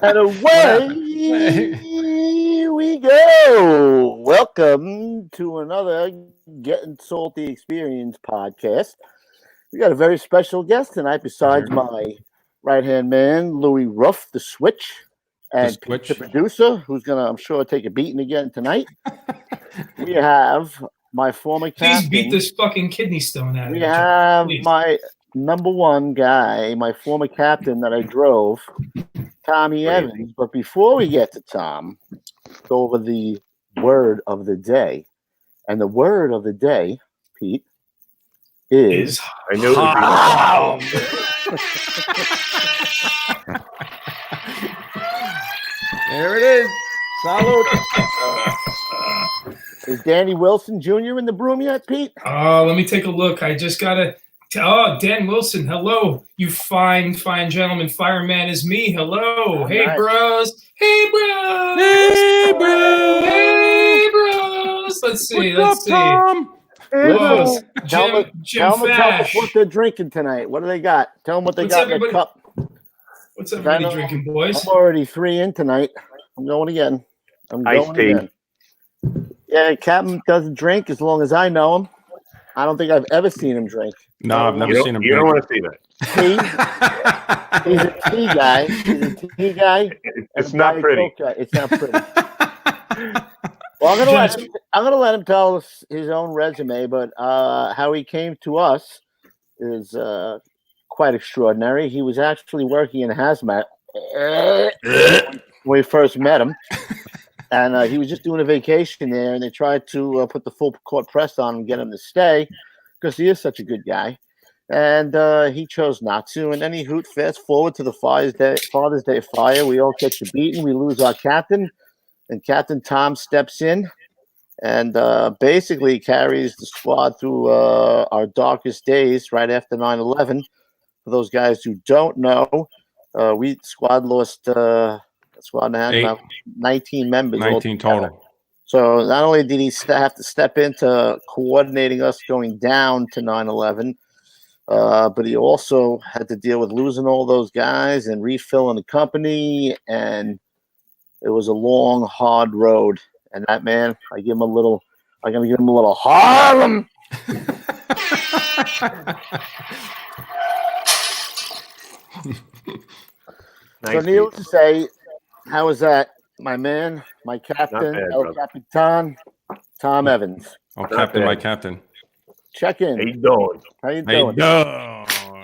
And away we go. Welcome to another Gettin Salty Experience Podcast. We got a very special guest tonight besides my right-hand man, Louis Ruff, the Switch, and Pete, the producer, who's going to, I'm sure, take a beating again tonight. We have my former captain. Please beat this fucking kidney stone out of me. We have my number one guy, my former captain that I drove, Tommy Evans. But before we get to Tom, go over the word of the day. And the word of the day, Pete, is I knew it There it is. Salute. Is Danny Wilson Jr. in the broom yet, Pete? Let me take a look. I just got to... Oh, Dan Wilson, hello. You fine gentleman. Fireman is me. Hello. Hey, nice. Bros. Hey, bros. Hey, bro. Hey, bros. Let's see. What's up, Tom? Whoa. Tell Jim them Fash. what they're drinking tonight. What do they got? Tell them what they got in their cup. What's everybody drinking, boys? I'm already 3 in tonight. I'm going again. Iced tea. Yeah, Captain doesn't drink as long as I know him. I don't think I've ever seen him drink. No, I've never seen him drink. You don't want to see that. He's a tea guy. He's a tea guy. It's not pretty. It's not pretty. Well, I'm gonna let him tell us his own resume, but how he came to us is quite extraordinary. He was actually working in Hazmat when we first met him, and he was just doing a vacation there, and they tried to put the full court press on him and get him to stay because he is such a good guy, and he chose not to. And then he fast forward to the Father's Day fire. We all catch a beating. We lose our captain. And Captain Tom steps in and basically carries the squad through our darkest days right after 9/11. For those guys who don't know, squad lost squad has about 19 members. 19 total. So not only did he have to step into coordinating us going down to 9/11, but he also had to deal with losing all those guys and refilling the company, and it was a long, hard road. And that man, I'm gonna give him a little Harlem. So needless to say, how was that, my man, my captain, El Capitan, Tom Evans? Oh, Captain, my captain. Check in. How you doing? How you doing?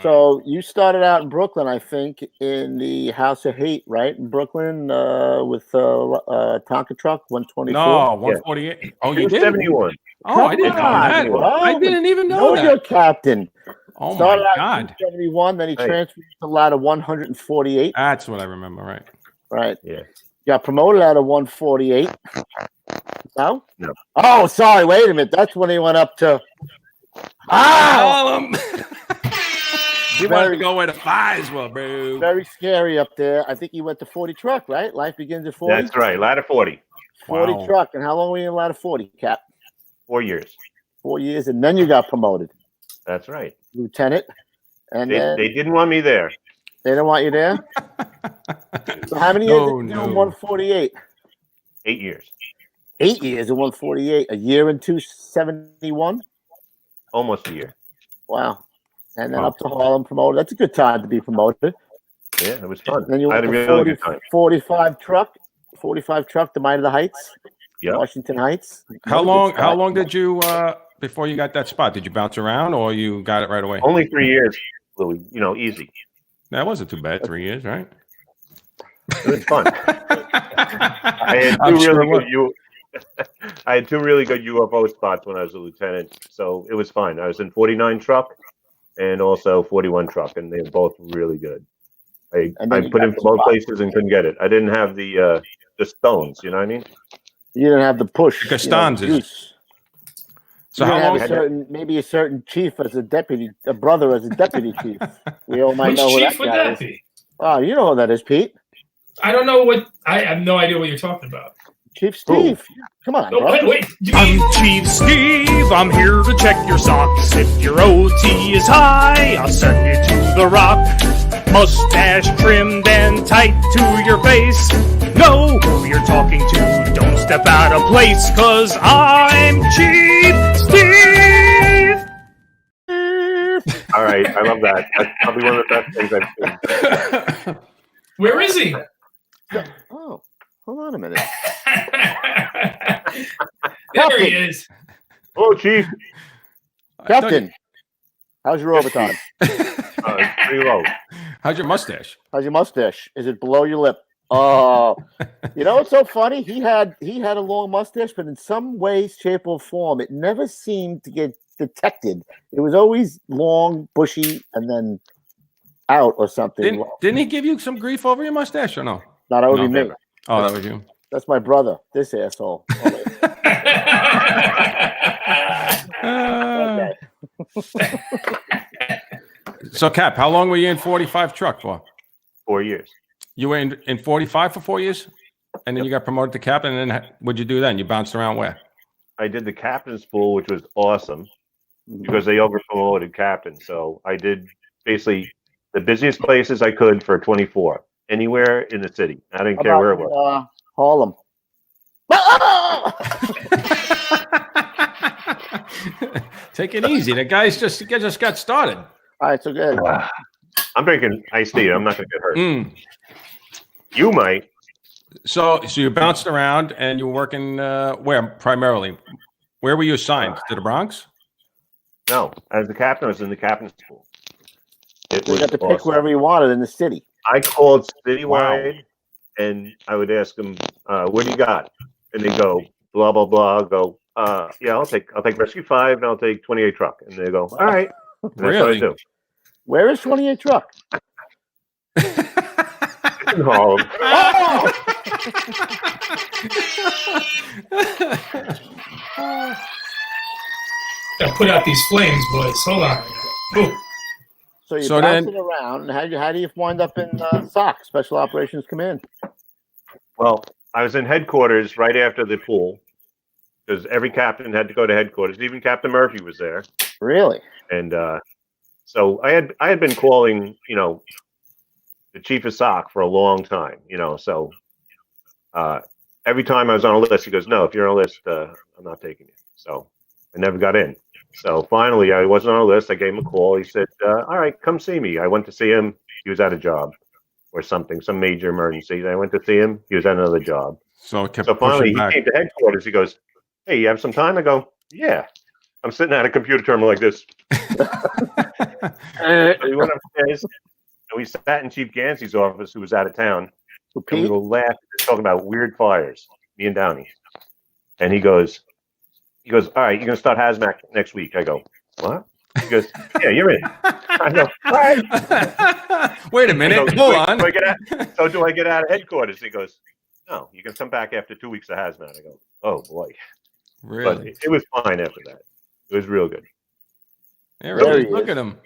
So you started out in Brooklyn, I think, in the House of Hate, right? In Brooklyn with Tonka truck, 124. No, 148. Yeah. Oh, you did? 71. Oh, I didn't know that. I didn't even know that. Your captain. Oh, started my out God. in 71, then he transferred to ladder 148. That's what I remember, right? Right. Yeah. Got promoted out of 148. No? No. Oh, sorry. Wait a minute. That's when he went up to Harlem. You wanted to go where the fires were, bro. Very scary up there. I think he went to 40 truck, right? Life begins at 40. That's right. Ladder 40. 40 truck. And how long were you in ladder 40, Cap? 4 years. 4 years, and then you got promoted. That's right. Lieutenant. And they didn't want me there. They didn't want you there? So how many years did you do in 148? 8 years. 8 years in 148. A year in 271? Almost a year. Wow. And then up to Harlem promoted. That's a good time to be promoted. Yeah, it was fun. Then you went I had to a really good time. 45 truck to Mitre Heights. Yeah. Washington Heights. How long did you before you got that spot? Did you bounce around or you got it right away? Only 3 years, Louis. Easy. That wasn't too bad. 3 years, right? It was fun. I had two really good UFO spots when I was a lieutenant, so it was fun. I was in 49 truck and also 41 truck, and they were both really good. I put in for both places and couldn't get it. I didn't have the stones. You know what I mean? You didn't have the push. Costanzas. So you how long? Maybe a certain chief as a deputy, a brother as a deputy chief. We all might know who that guy is. Oh, you know who that is, Pete. I don't know what. I have no idea what you're talking about. Chief Steve. Come on. No, wait. I'm Chief Steve. I'm here to check your socks. If your OT is high, I'll send you to the rock. Mustache trimmed and tight to your face. Know who you're talking to, don't step out of place, 'cause I'm Chief Steve! All right, I love that. That's probably one of the best things I've seen. Where is he? Oh, hold on a minute. There he is. Hello, Chief. Captain, how's your overtime? It's pretty low. How's your mustache? How's your mustache? Is it below your lip? Oh, you know what's so funny? He had a long mustache, but in some way, shape, or form, it never seemed to get detected. It was always long, bushy, and then out or something. Didn't he give you some grief over your mustache or no? No, that would be me. never. Oh, that was you. That's my brother. This asshole. Okay. So, Cap, how long were you in 45 truck for? 4 years. You were in 45 for 4 years? And then you got promoted to captain, and then what'd you do then? You bounced around where? I did the captain's pool, which was awesome because they over promoted captain. So I did basically the busiest places I could for 24, anywhere in the city. I didn't care where it was. Harlem. Take it easy. The guy's just got started. All right, so good. I'm drinking iced tea. I'm not going to get hurt. Mm. You might. So you bounced around and you were working where primarily? Where were you assigned? To the Bronx? No, as the captain, I was in the captain's pool. You got to pick wherever you wanted in the city. I called citywide, and I would ask them, "What do you got?" And they go, "Blah blah blah." I'll go, "Yeah, I'll take Rescue 5, and I'll take 28 truck." And they go, "All right." And that's Really? what I do. Where is 28 truck? In Harlem. Oh! Gotta put out these flames, boys. Hold on. Ooh. So you're So bouncing around. And how do you wind up in SOC, Special Operations Command? Well, I was in headquarters right after the pool because every captain had to go to headquarters. Even Captain Murphy was there, Really? and so I had been calling, the chief of SOC for a long time, So every time I was on a list, he goes, "No, if you're on a list, I'm not taking you." So I never got in. So finally, I wasn't on a list. I gave him a call. He said, "All right, come see me." I went to see him. He was at a job or something, some major emergency. I went to see him. He was at another job. So it kept So finally, pushing back. he came to headquarters. He goes, "Hey, you have some time?" I go, "Yeah." I'm sitting at a computer terminal like this. And he went upstairs, and we sat in Chief Gansey's office, who was out of town. So And we Pete? were laughing, talking about weird fires, me and Downey. And he goes, "All right, you're gonna start Hazmat next week." I go, "What?" He goes, "Yeah, you're in." I go, "All right." Wait a I minute. go, Hold "Wait, on. do I get out of headquarters?" He goes, "No, you can come back after 2 weeks of Hazmat." I go, "Oh boy." But Really? it was fine after that. It was real good. There he There is. he Look is. at him.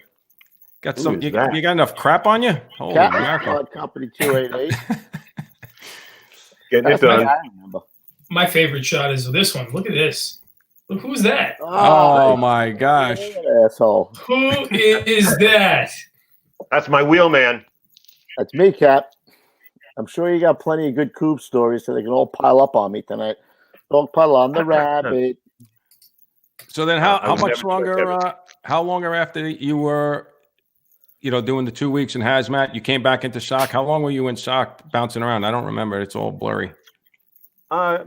Got Who some. is You that? got enough crap on you? Holy Captain mackerel. Squad Company 288. Getting it That's what done. I remember. My favorite shot is this one. Look at this. Look, who's that? Oh my gosh. Asshole. Who is that? That's my wheelman. That's me, Cap. I'm sure you got plenty of good Coop stories so they can all pile up on me tonight. Don't pile on the rabbit. So then, I how would much never longer? How longer after you were, doing the 2 weeks in Hazmat, you came back into SOC? How long were you in SOC bouncing around? I don't remember. It's all blurry.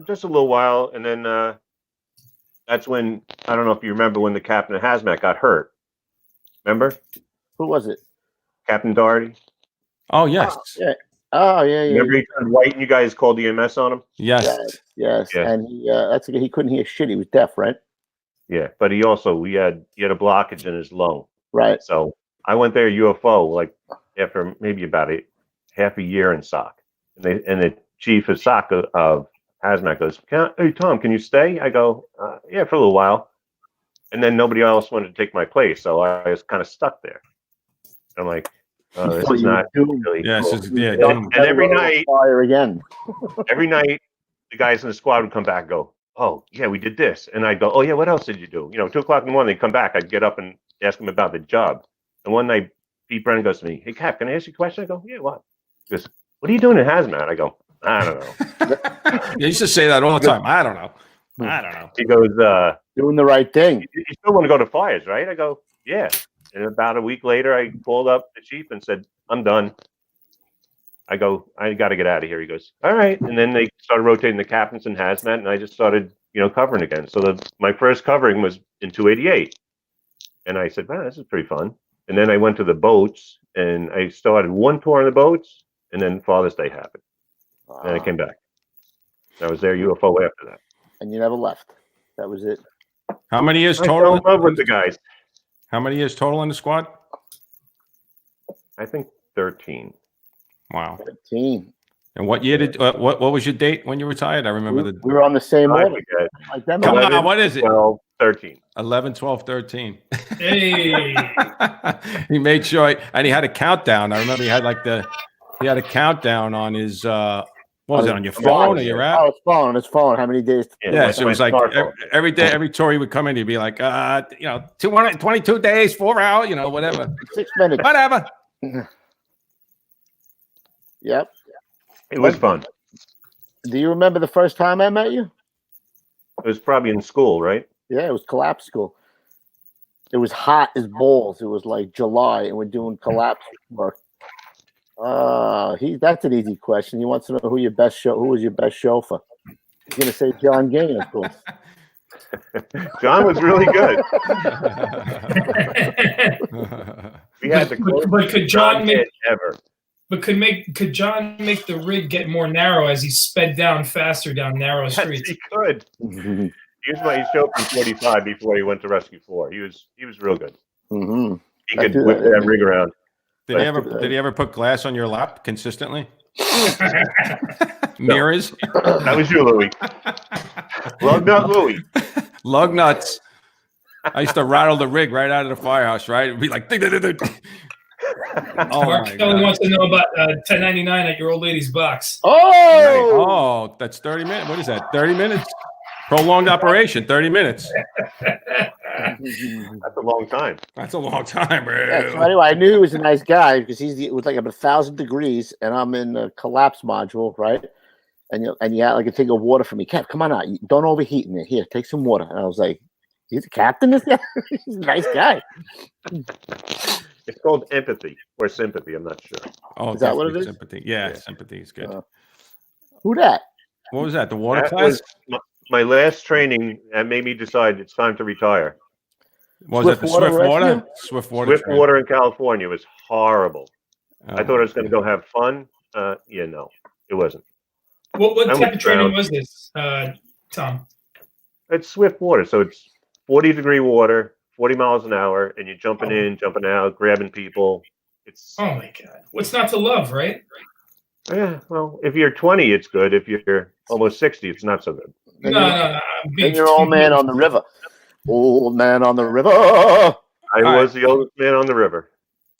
Just a little while, and then that's when, I don't know if you remember, when the captain of Hazmat got hurt. Remember? Who was it? Captain Doherty? Oh yes, Yeah. Oh, yeah. Remember he turned white and you guys called the EMS on him? yes. Yes. Yeah. And he couldn't hear shit. He was deaf, right? Yeah, but he had a blockage in his lung. Right. So I went there UFO like after maybe about half a year in SOC. And the chief of SOC of Hazmat goes, "Hey, Tom, can you stay?" I go, "Yeah, for a little while." And then nobody else wanted to take my place, so I was kind of stuck there. I'm like, this is not really Yeah, cool. yeah. And every night, fire again. every night, the guys in the squad would come back and go, "Oh, yeah, we did this." And I'd go, "Oh, yeah, what else did you do?" 2:00 in the morning, they'd come back. I'd get up and ask them about the job. And one night, Pete Brennan goes to me, "Hey, Cap, can I ask you a question?" I go, "Yeah, what?" He goes, what are you doing in Hazmat? I go, I don't know. You used to say that all the time. I don't know. He goes, doing the right thing. you still want to go to fires, right? I go, yeah. And about a week later, I called up the chief and said, I'm done. I go, I got to get out of here. He goes, all right. And then they started rotating the captains in Hazmat, and I just started, covering again. So my first covering was in 288. And I said, wow, this is pretty fun. And then I went to the boats, and I started one tour on the boats, and then Father's Day happened. And I came back. I was there UFO after that. And you never left. That was it. How many years I total? fell in love with the guys. How many years total in the squad? I think 13. Wow. 13. And what year did what was your date when you retired? I remember We were on the same I order. forget. Like them. 11, what is it? 12, 13. 11, 12, 13. Hey. He made sure, and he had a countdown. I remember he had a countdown on his, what was it, on your phone or your app? Oh, it's phone. How many days? Yeah, so it was like every day, every tour he would come in, he'd be like, 222 days, 4 hours, whatever. 6 minutes. Whatever. Yep. It was fun. Do you remember the first time I met you? It was probably in school, right? Yeah, it was collapse school. It was hot as balls. It was like July, and we're doing collapse work. That's an easy question. He wants to know who was your best chauffeur. He's gonna say John Gain, of course. John was really good. We had the but could John make ever? But could John make the rig get more narrow as he sped down faster down narrow streets? Yes, he could. He was my chauffeur 45 before he went to Rescue 4. He was real good. Mm-hmm. He could whip that rig around. Did he ever put glass on your lap consistently? Mirrors? That was you, Louie. Lug nut Louie. Lug nuts. I used to rattle the rig right out of the firehouse, right? It'd be like, ding, ding, ding, ding. Oh, Mark Kelly wants to know about 1099 at your old lady's box. Oh, that's 30 minutes. What is that? 30 minutes? Prolonged operation, 30 minutes. That's a long time. That's a long time, bro. Yeah, so anyway, I knew he was a nice guy because it was like 1,000 degrees, and I'm in a collapse module, right? And you had like a thing of water for me. Cap, come on out. Don't overheat in there. Here, take some water. And I was like, he's a captain, this guy? He's a nice guy. It's called empathy or sympathy. I'm not sure. Oh, is that what it is? Sympathy. Yeah, sympathy is good. Who that? What was that? The water That class? was my last training that made me decide it's time to retire. Was it the Swift Water? Swift Water in California was horrible. I thought I was going to go have fun. No, it wasn't. What type of training was this, Tom? It's Swift Water, so it's 40-degree water, 40 miles an hour, and you're jumping in, jumping out, grabbing people. Oh my God! What's not to love, right? Yeah, well, if you're 20, it's good. If you're almost 60, it's not so good. No. And you're old man on the river. Old man on the river. I was the oldest man on the river.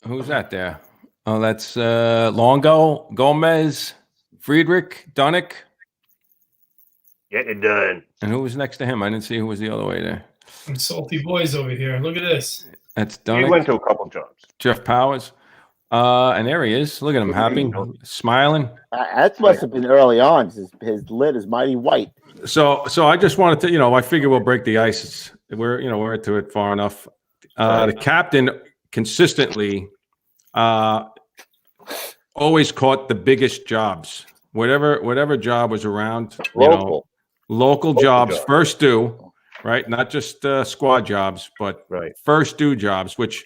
Who's that there? Oh, that's Longo, Gomez, Friedrich, Dunnick. Getting it done. And who was next to him? I didn't see who was the other way there. Some salty boys over here. Look at this. That's He Dunnick. went to a couple jobs. Jeff Powers. And there he is. Look at him, happy, smiling. That must have been early on. His lid is mighty white. So I just wanted to, I figure we'll break the ice. We're into it far enough. The captain consistently always caught the biggest jobs. Whatever job was around, local jobs, first due, right? Not just squad jobs, but first due jobs, which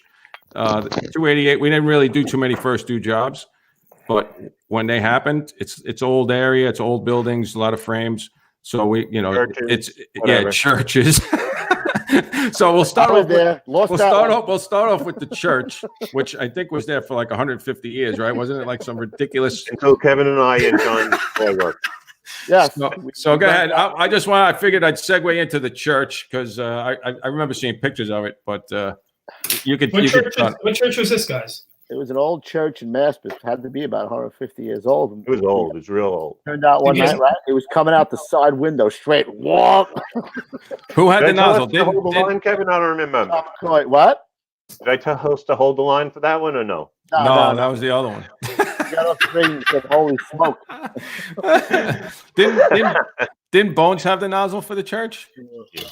288, we didn't really do too many first due jobs, but when they happened, it's old area, it's old buildings, a lot of frames. So we, churches, churches. So we'll start off there. We'll start off with the church, which I think was there for like 150 years, right? Wasn't it like some ridiculous? Until Kevin and I and John worked. Yeah. So go ahead. I figured I'd segue into the church because I remember seeing pictures of it, but you could. What church was this, guys? It was an old church in Mishaps. It had to be about 150 years old. It was old. It was real old. Turned out one night, right? It was coming out the side window straight. Walk. Who had the nozzle? Hold the line, Kevin? I don't remember. What? Did I tell host to hold the line for that one or no? No, that was the other one. Got off the ring and said, "Holy smoke!" Didn't Bones have the nozzle for the church? Yeah.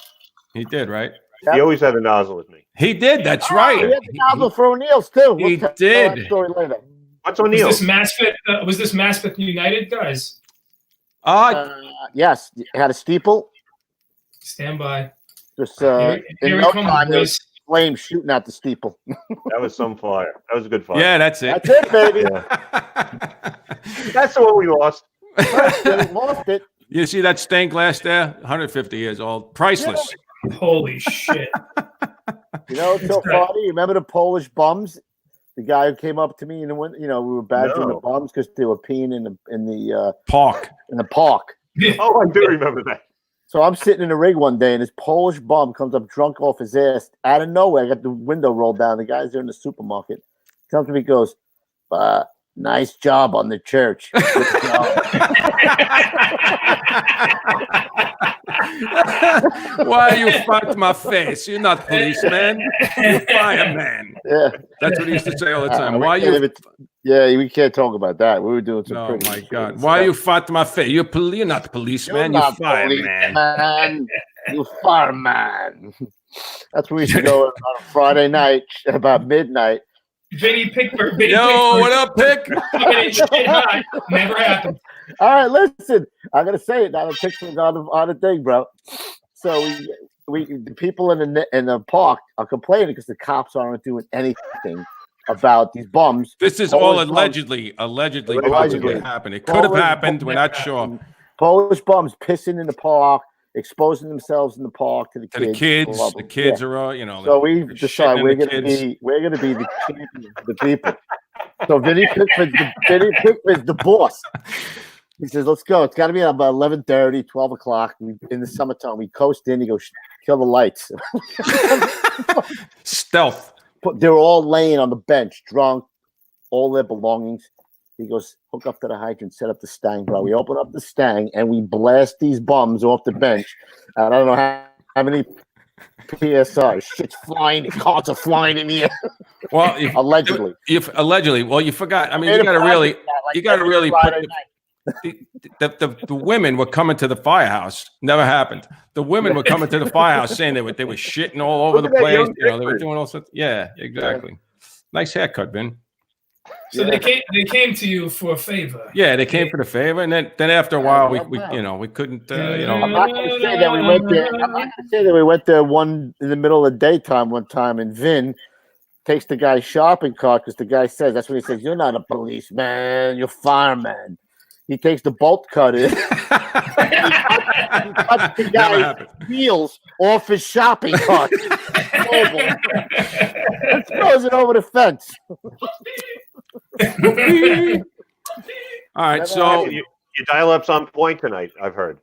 He did, right? He always had a nozzle with me. He did. That's right. He had the nozzle for O'Neill's too. He We'll tell did. that story later. What's O'Neill? Was this Maspeth United, guys? Yes, it had a steeple. Stand by. Just Here in we no come, time, there boys. was flames shooting at the steeple. That was some fire. That was a good fire. Yeah, that's it. That's it, baby. That's the one we lost. They lost it. You see that stained glass there? 150 years old. Priceless. Holy shit. You know, it's so funny. You remember the Polish bums? The guy who came up to me and went, we were badgering the bums because they were peeing in the Park. In the park. Oh, I do remember that. So I'm sitting in the rig one day, and this Polish bum comes up drunk off his ass out of nowhere. I got the window rolled down. The guy's there in the supermarket. Comes to me, goes, "Nice job on the church." Good job. Why you fucked my face? You're not policeman. You're fireman. Yeah, that's what he used to say all the time. Why you? Yeah, we can't talk about that. We were doing some. Oh my God! Why you fucked my face? You're not policeman. You're fireman. You fireman. That's where we used to go on a Friday night about midnight. Vinny Pickford. What up, Pick? Never happened. All right, listen. I'm gonna say it now. The Pickford's on the thing, bro. So the people in the park are complaining because the cops aren't doing anything about these bums. This is all allegedly possibly happened. It could have happened. We're not sure. Polish bums pissing in the park, exposing themselves in the park to the kids. The kids are all, So we decide we're gonna be the champions of the people. So Vinny Pickford's the boss. He says, "Let's go. It's got to be about 11:30, 12 o'clock. In the summertime, we coast in. He goes, kill the lights." Stealth. They were all laying on the bench, drunk, all their belongings. He goes, hook up to the hydrant, set up the stang, bro. We open up the stang, and we blast these bums off the bench. I don't know how many PSI. Shit's flying. Cars are flying in the air. Well, allegedly. Well, you forgot. I mean, you got to really put the women were coming to the firehouse. Never happened. The women were coming to the firehouse saying they were shitting all over the place. They were doing all sorts. Yeah, exactly. Nice haircut, Ben. So they came to you for a favor. Yeah, they came for the favor, and then after a while we couldn't. I'm not going to say that we went there. I'm not going to say that we went there in the middle of the daytime one time, and Vin takes the guy's shopping cart because the guy says that's when he says, "You're not a policeman, you're fireman." He takes the bolt cutter. He cuts the guy's wheels off his shopping cart. And throws it over the fence. All right, so your dial-up's on point tonight, I've heard.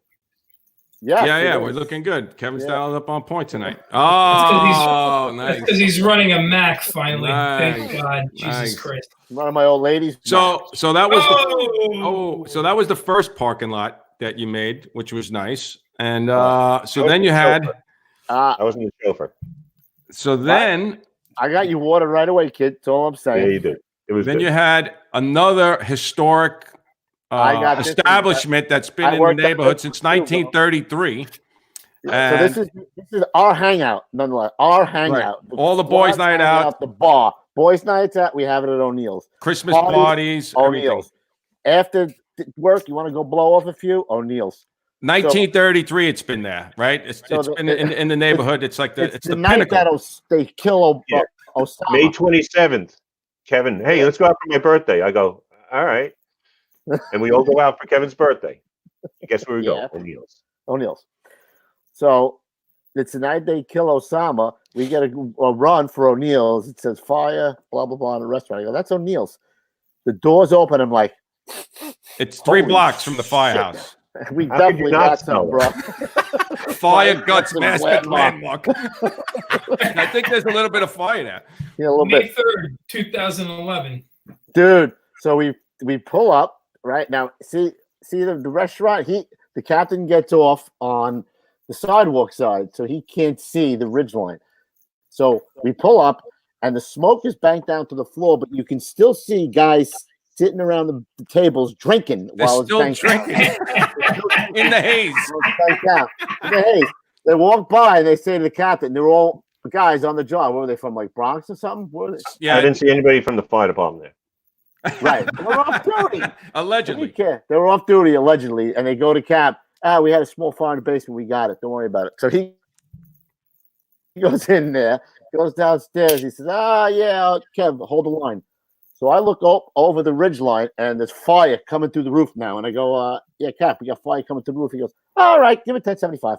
Yeah, we're looking good. Kevin's dialed up on point tonight. Oh, nice. Because he's running a Mac finally. Nice. Thank God. Jesus Christ. One of my old ladies. So that was the first parking lot that you made, which was nice. And then you had. I wasn't the chauffeur. So then I got you water right away, kid. That's all I'm saying. Yeah, you did. It was. Then good. you had another historic establishment that's been in the neighborhood since 1933. Yeah, so this is our hangout, nonetheless. Our hangout. Right. All the boys' night out. The bar. Boys' nights out. We have it at O'Neill's. Christmas parties. O'Neill's. After work, you want to go blow off a few? O'Neill's. 1933. It's been there, right? It's been in the neighborhood. It's like it's the night pinnacle. that they kill Osama. May 27th. Kevin, hey, let's go out for my birthday. I go, all right. And we all go out for Kevin's birthday. Guess where we go? O'Neill's. So it's the night they kill Osama. We get a run for O'Neill's. It says fire, blah, blah, blah, in the restaurant. I go, that's O'Neill's. The doors open. I'm like, it's 3 blocks from the firehouse. We definitely got some, bro. Fire guts, massive landmark. I think there's a little bit of fire there. Yeah, a little May bit. 3rd, 2011. Dude, so we pull up right now. See the restaurant. The captain gets off on the sidewalk side, so he can't see the ridgeline. So we pull up, and the smoke is banked down to the floor, but you can still see guys sitting around the tables drinking while it's still banked drinking in the haze. In the haze. They walk by and they say to the captain, they're all guys on the job. Where were they from? Like Bronx or something? Where were they? Yeah, I didn't see anybody from the fire department there. Right. They were off duty. Allegedly. They were off duty, allegedly. And they go to Cap. We had a small fire in the basement. We got it. Don't worry about it. So he goes in there, goes downstairs. He says, yeah, Kev, hold the line. So I look over the ridge line, and there's fire coming through the roof now. And I go, yeah, Cap, we got fire coming through the roof. He goes, all right, give it 1075.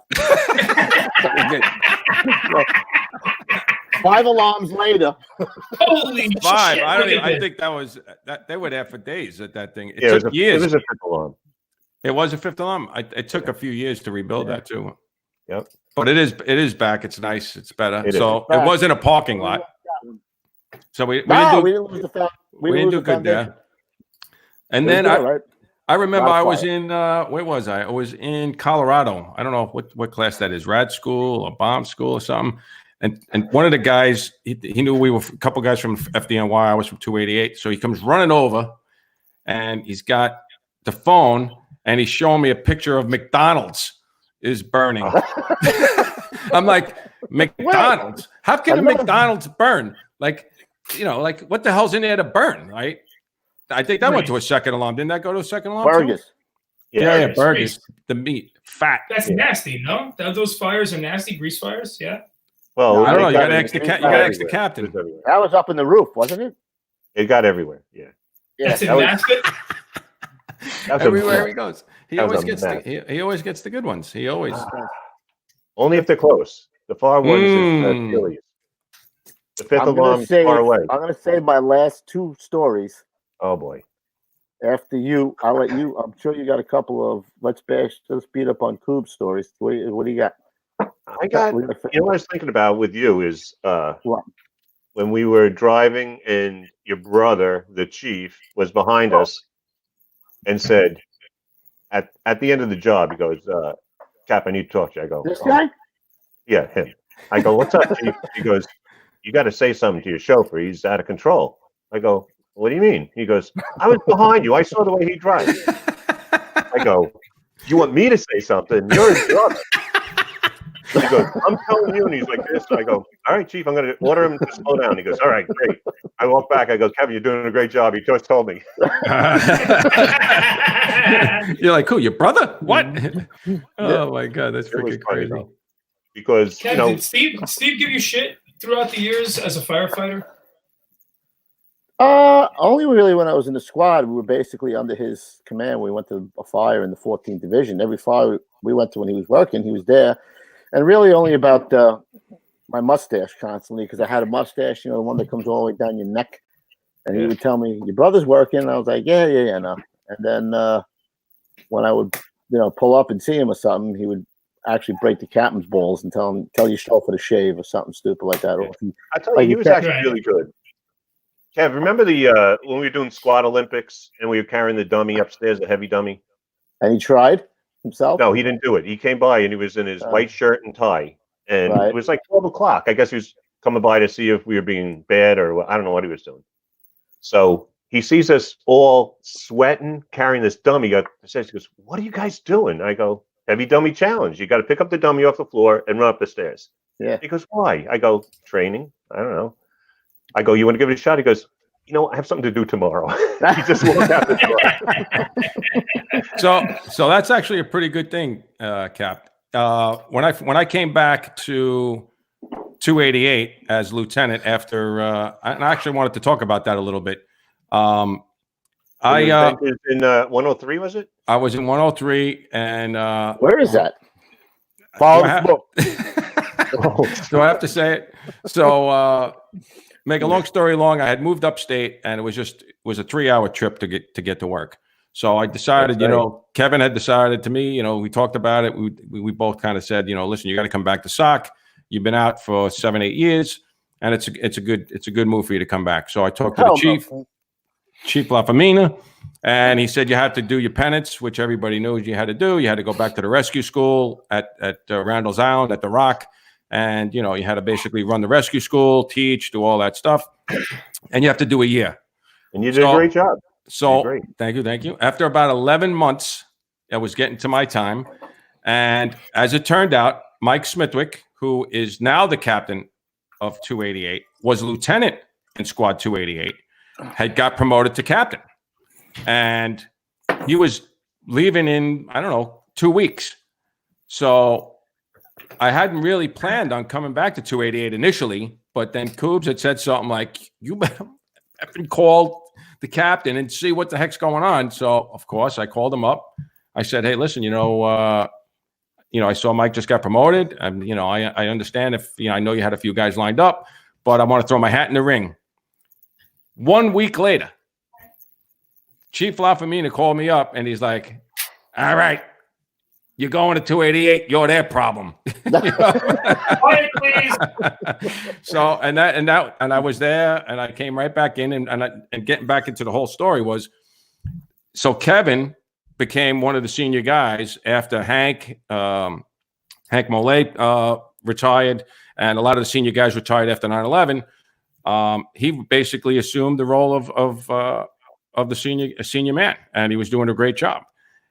5 alarms later. Holy Five. shit. I think that was that they were there for days at that thing. It took It years. was a 5th alarm. It was a 5th alarm. It took a few years to rebuild that too. Yep. But it is back. It's nice. It's better. It so it wasn't a parking lot. So we didn't lose the we didn't do good there. And then I remember I was in where was I? I was in Colorado. I don't know what class that is, rad school or bomb school or something. And one of the guys, he knew we were a couple guys from FDNY. I was from 288. So he comes running over, and he's got the phone, and he's showing me a picture of McDonald's is burning. I'm like, McDonald's? How can a McDonald's burn? Like, like what the hell's in there to burn, right? I think that went to a second alarm. Didn't that go to a second alarm? Burgers. Yeah, burgers. The meat, fat. That's nasty, no? Those fires are nasty, grease fires, yeah? Well, I don't know. You got to ask the captain. That was up in the roof, wasn't it? It got everywhere. Yeah. That's in Nasbit? Everywhere he goes. He always gets the good ones. He always. Only if they're close. The far ones is silly. The 5th alarm is far away. I'm going to save my last 2 stories. Oh boy. After you, I'll let you. I'm sure you got a couple of let's beat up on Coob stories. What do you got? I got. What I was thinking about with you is when we were driving and your brother, the chief, was behind us and said, at the end of the job, he goes, Cap, I need to talk to you. I go, this guy? Yeah, him. I go, what's up, Chief? He goes, you got to say something to your chauffeur. He's out of control. I go, what do you mean? He goes, I was behind you. I saw the way he drives. I go, you want me to say something? You're his brother. He goes, I'm telling you. And he's like this. I go, all right, Chief, I'm going to order him to slow down. He goes, all right, great. I walk back. I go, Kevin, you're doing a great job. He just told me. You're like, who, your brother? What? Oh, my God. That's freaking crazy. Though, because, Ken, did Steve give you shit throughout the years as a firefighter? Only really when I was in the squad. We were basically under his command. We went to a fire in the 14th Division. Every fire we went to when he was working, he was there. And really only about my mustache constantly, because I had a mustache, the one that comes all the way down your neck. And he would tell me, your brother's working. And I was like, yeah, no. And then when I would, pull up and see him or something, he would actually break the captain's balls and tell your chauffeur to shave or something stupid like that. Or I tell you, he was actually really good. Kev, remember when we were doing squad Olympics and we were carrying the dummy upstairs, the heavy dummy? And he tried himself? No, he didn't do it. He came by and he was in his white shirt and tie. And it was like 12 o'clock. I guess he was coming by to see if we were being bad or I don't know what he was doing. So he sees us all sweating, carrying this dummy up the stairs. He goes, what are you guys doing? I go, heavy dummy challenge. You got to pick up the dummy off the floor and run up the stairs. Yeah. He goes, why? I go, training. I don't know. I go, you want to give it a shot? He goes, I have something to do tomorrow. He just walked out the door. So that's actually a pretty good thing, Cap. When I came back to 288 as lieutenant after, and I actually wanted to talk about that a little bit. I in 103, was it? I was in 103, and where is that? Follow the book. Do I have to say it? So, make a long story long, I had moved upstate, and it was a 3-hour trip to get to work. So I decided, Kevin had decided to me, we talked about it. We both kind of said, listen, you got to come back to SOC. You've been out for 7-8 years, and it's a good move for you to come back. So I talked to the chief, Chief LaFamina, and he said you had to do your penance, which everybody knows you had to do. You had to go back to the rescue school at Randall's Island at the Rock, And, you had to basically run the rescue school, teach, do all that stuff. And you have to do a year. And you did a great job. So thank you. After about 11 months, I was getting to my time. And as it turned out, Mike Smithwick, who is now the captain of 288, was lieutenant in Squad 288, had got promoted to captain. And he was leaving in, 2 weeks. So I hadn't really planned on coming back to 288 initially, but then Coobs had said something like, you better call the captain and see what the heck's going on. So, of course, I called him up. I said, hey, listen, I saw Mike just got promoted. And, I understand if, I know you had a few guys lined up, but I want to throw my hat in the ring. 1 week later, Chief Lafamina called me up and he's like, all right, you're going to 288. You're their problem. Quiet, please. So, and I was there and I came right back in and getting back into the whole story was, so Kevin became one of the senior guys after Hank Mollet retired, and a lot of the senior guys retired after 9/11. He basically assumed the role of the senior man, and he was doing a great job.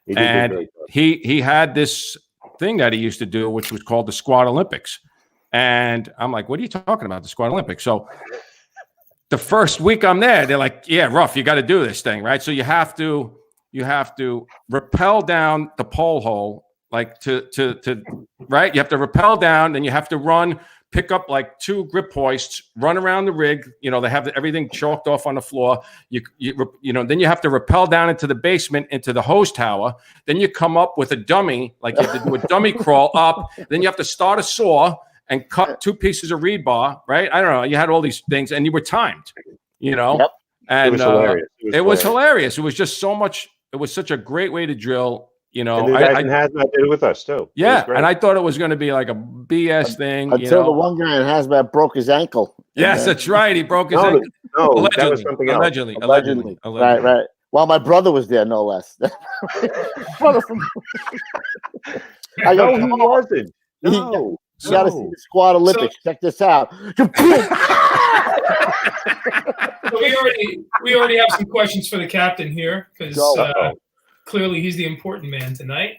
He had this thing that he used to do, which was called the Squad Olympics. And I'm like, what are you talking about, the Squad Olympics? So the first week I'm there, they're like, yeah, Ruff, you got to do this thing, right? So you have to rappel down the pole hole, like to right? You have to rappel down, then you have to run, pick up like 2 grip hoists, run around the rig. They have everything chalked off on the floor. Then you have to rappel down into the basement, into the hose tower. Then you come up with a dummy, like you have to do a dummy crawl up. Then you have to start a saw and cut 2 pieces of rebar, right? I don't know. You had all these things, and you were timed, Yep. And it was hilarious. It was hilarious. It was just so much. It was such a great way to drill. And the guys in Hazmat did it with us too. Yeah, and I thought it was going to be like a BS thing. Until the one guy in Hazmat broke his ankle. Yes, that's right. He broke his ankle. No, allegedly, that was something else. Allegedly. Right. Well, my brother was there, no less. Brother from... I go, he wasn't. No. You got to see the Squad Olympics. Check this out. So we already have some questions for the captain here because clearly he's the important man tonight.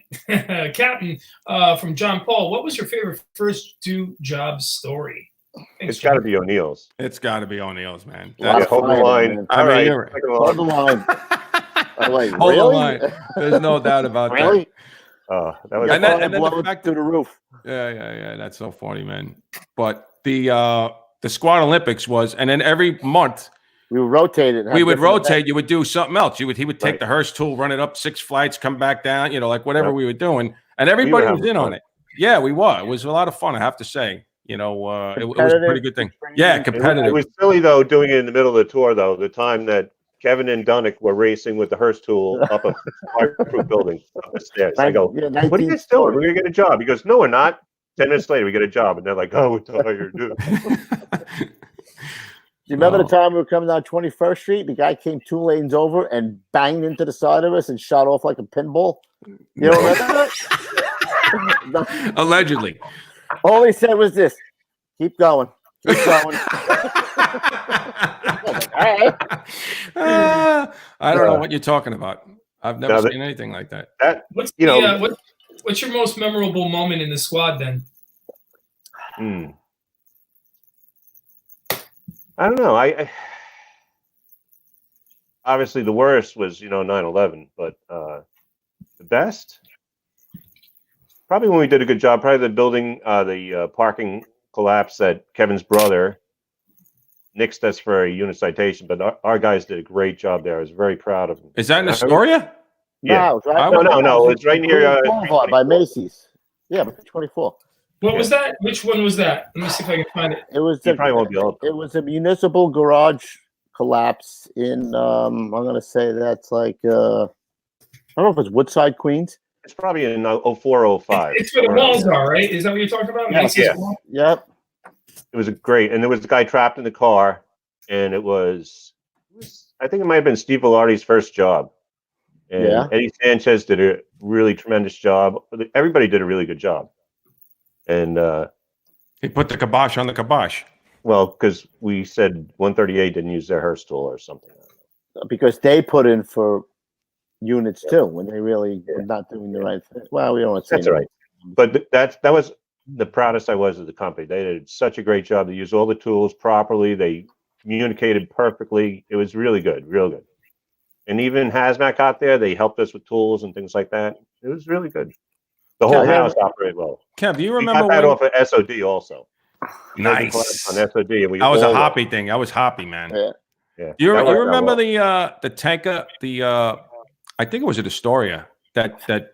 Captain, from John Paul, what was your favorite first 2 job story? It's got to be O'Neill's. It's got to be O'Neill's, man. Hold the line. All right. Hold the line. Hold the line. There's no doubt about that. Oh, that was and then the fact to the roof. Yeah. That's so funny, man. But the Squad Olympics was, and then every month we would rotate it. We would rotate. You would do something else. He would take the Hearst tool, run it up 6 flights, come back down. Like whatever we were doing, and everybody was in on it. Yeah, we were. It was a lot of fun. I have to say. It was a pretty good thing. Yeah, competitive. It was silly though doing it in the middle of the tour though. The time that Kevin and Dunnick were racing with the Hearst tool up a fireproof building up the stairs. I go, what are you guys doing? We're going to get a job. He goes, no, we're not. 10 minutes later, we get a job. And they're like, oh, we're tired, dude. Do you remember the time we were coming down 21st Street? The guy came 2 lanes over and banged into the side of us and shot off like a pinball. You know what that? Allegedly. All he said was this: keep going. Keep going. I don't know what you're talking about. I've never seen anything like that. What's your most memorable moment in the squad then? I don't know. I obviously the worst was 9/11, but the best probably when we did a good job. Probably the building, the parking collapse that Kevin's brother nixed us for a unit citation, but our guys did a great job there. I was very proud of them. Is that in Astoria? Yeah. No. It's right near by Macy's. Yeah, but 24. What was that? Which one was that? Let me see if I can find it. It was probably won't be able to. It was a municipal garage collapse in I'm gonna say that's like I don't know if it's Woodside, Queens. It's probably in 0405. It's where the walls are, right? Is that what you're talking about? Yeah. Yep. It was great, and there was a guy trapped in the car, and it was I think it might have been Steve Velarde's first job. And Eddie Sanchez did a really tremendous job. Everybody did a really good job. And He put the kibosh on the kibosh. Well, because we said 138 didn't use their Hearst tool or something. Because they put in for units too when they really were not doing the right thing. Well, we don't want to say that's right. But that was the proudest I was of the company. They did such a great job. They used all the tools properly. They communicated perfectly. It was really good, real good. And even Hazmat got there. They helped us with tools and things like that. It was really good. The whole house operated well. Kev, do you remember we got that off of SOD also? Nice. On SOD, and that was a hoppy thing. That was hoppy, man. Yeah. You remember the tanker, I think it was an Astoria, that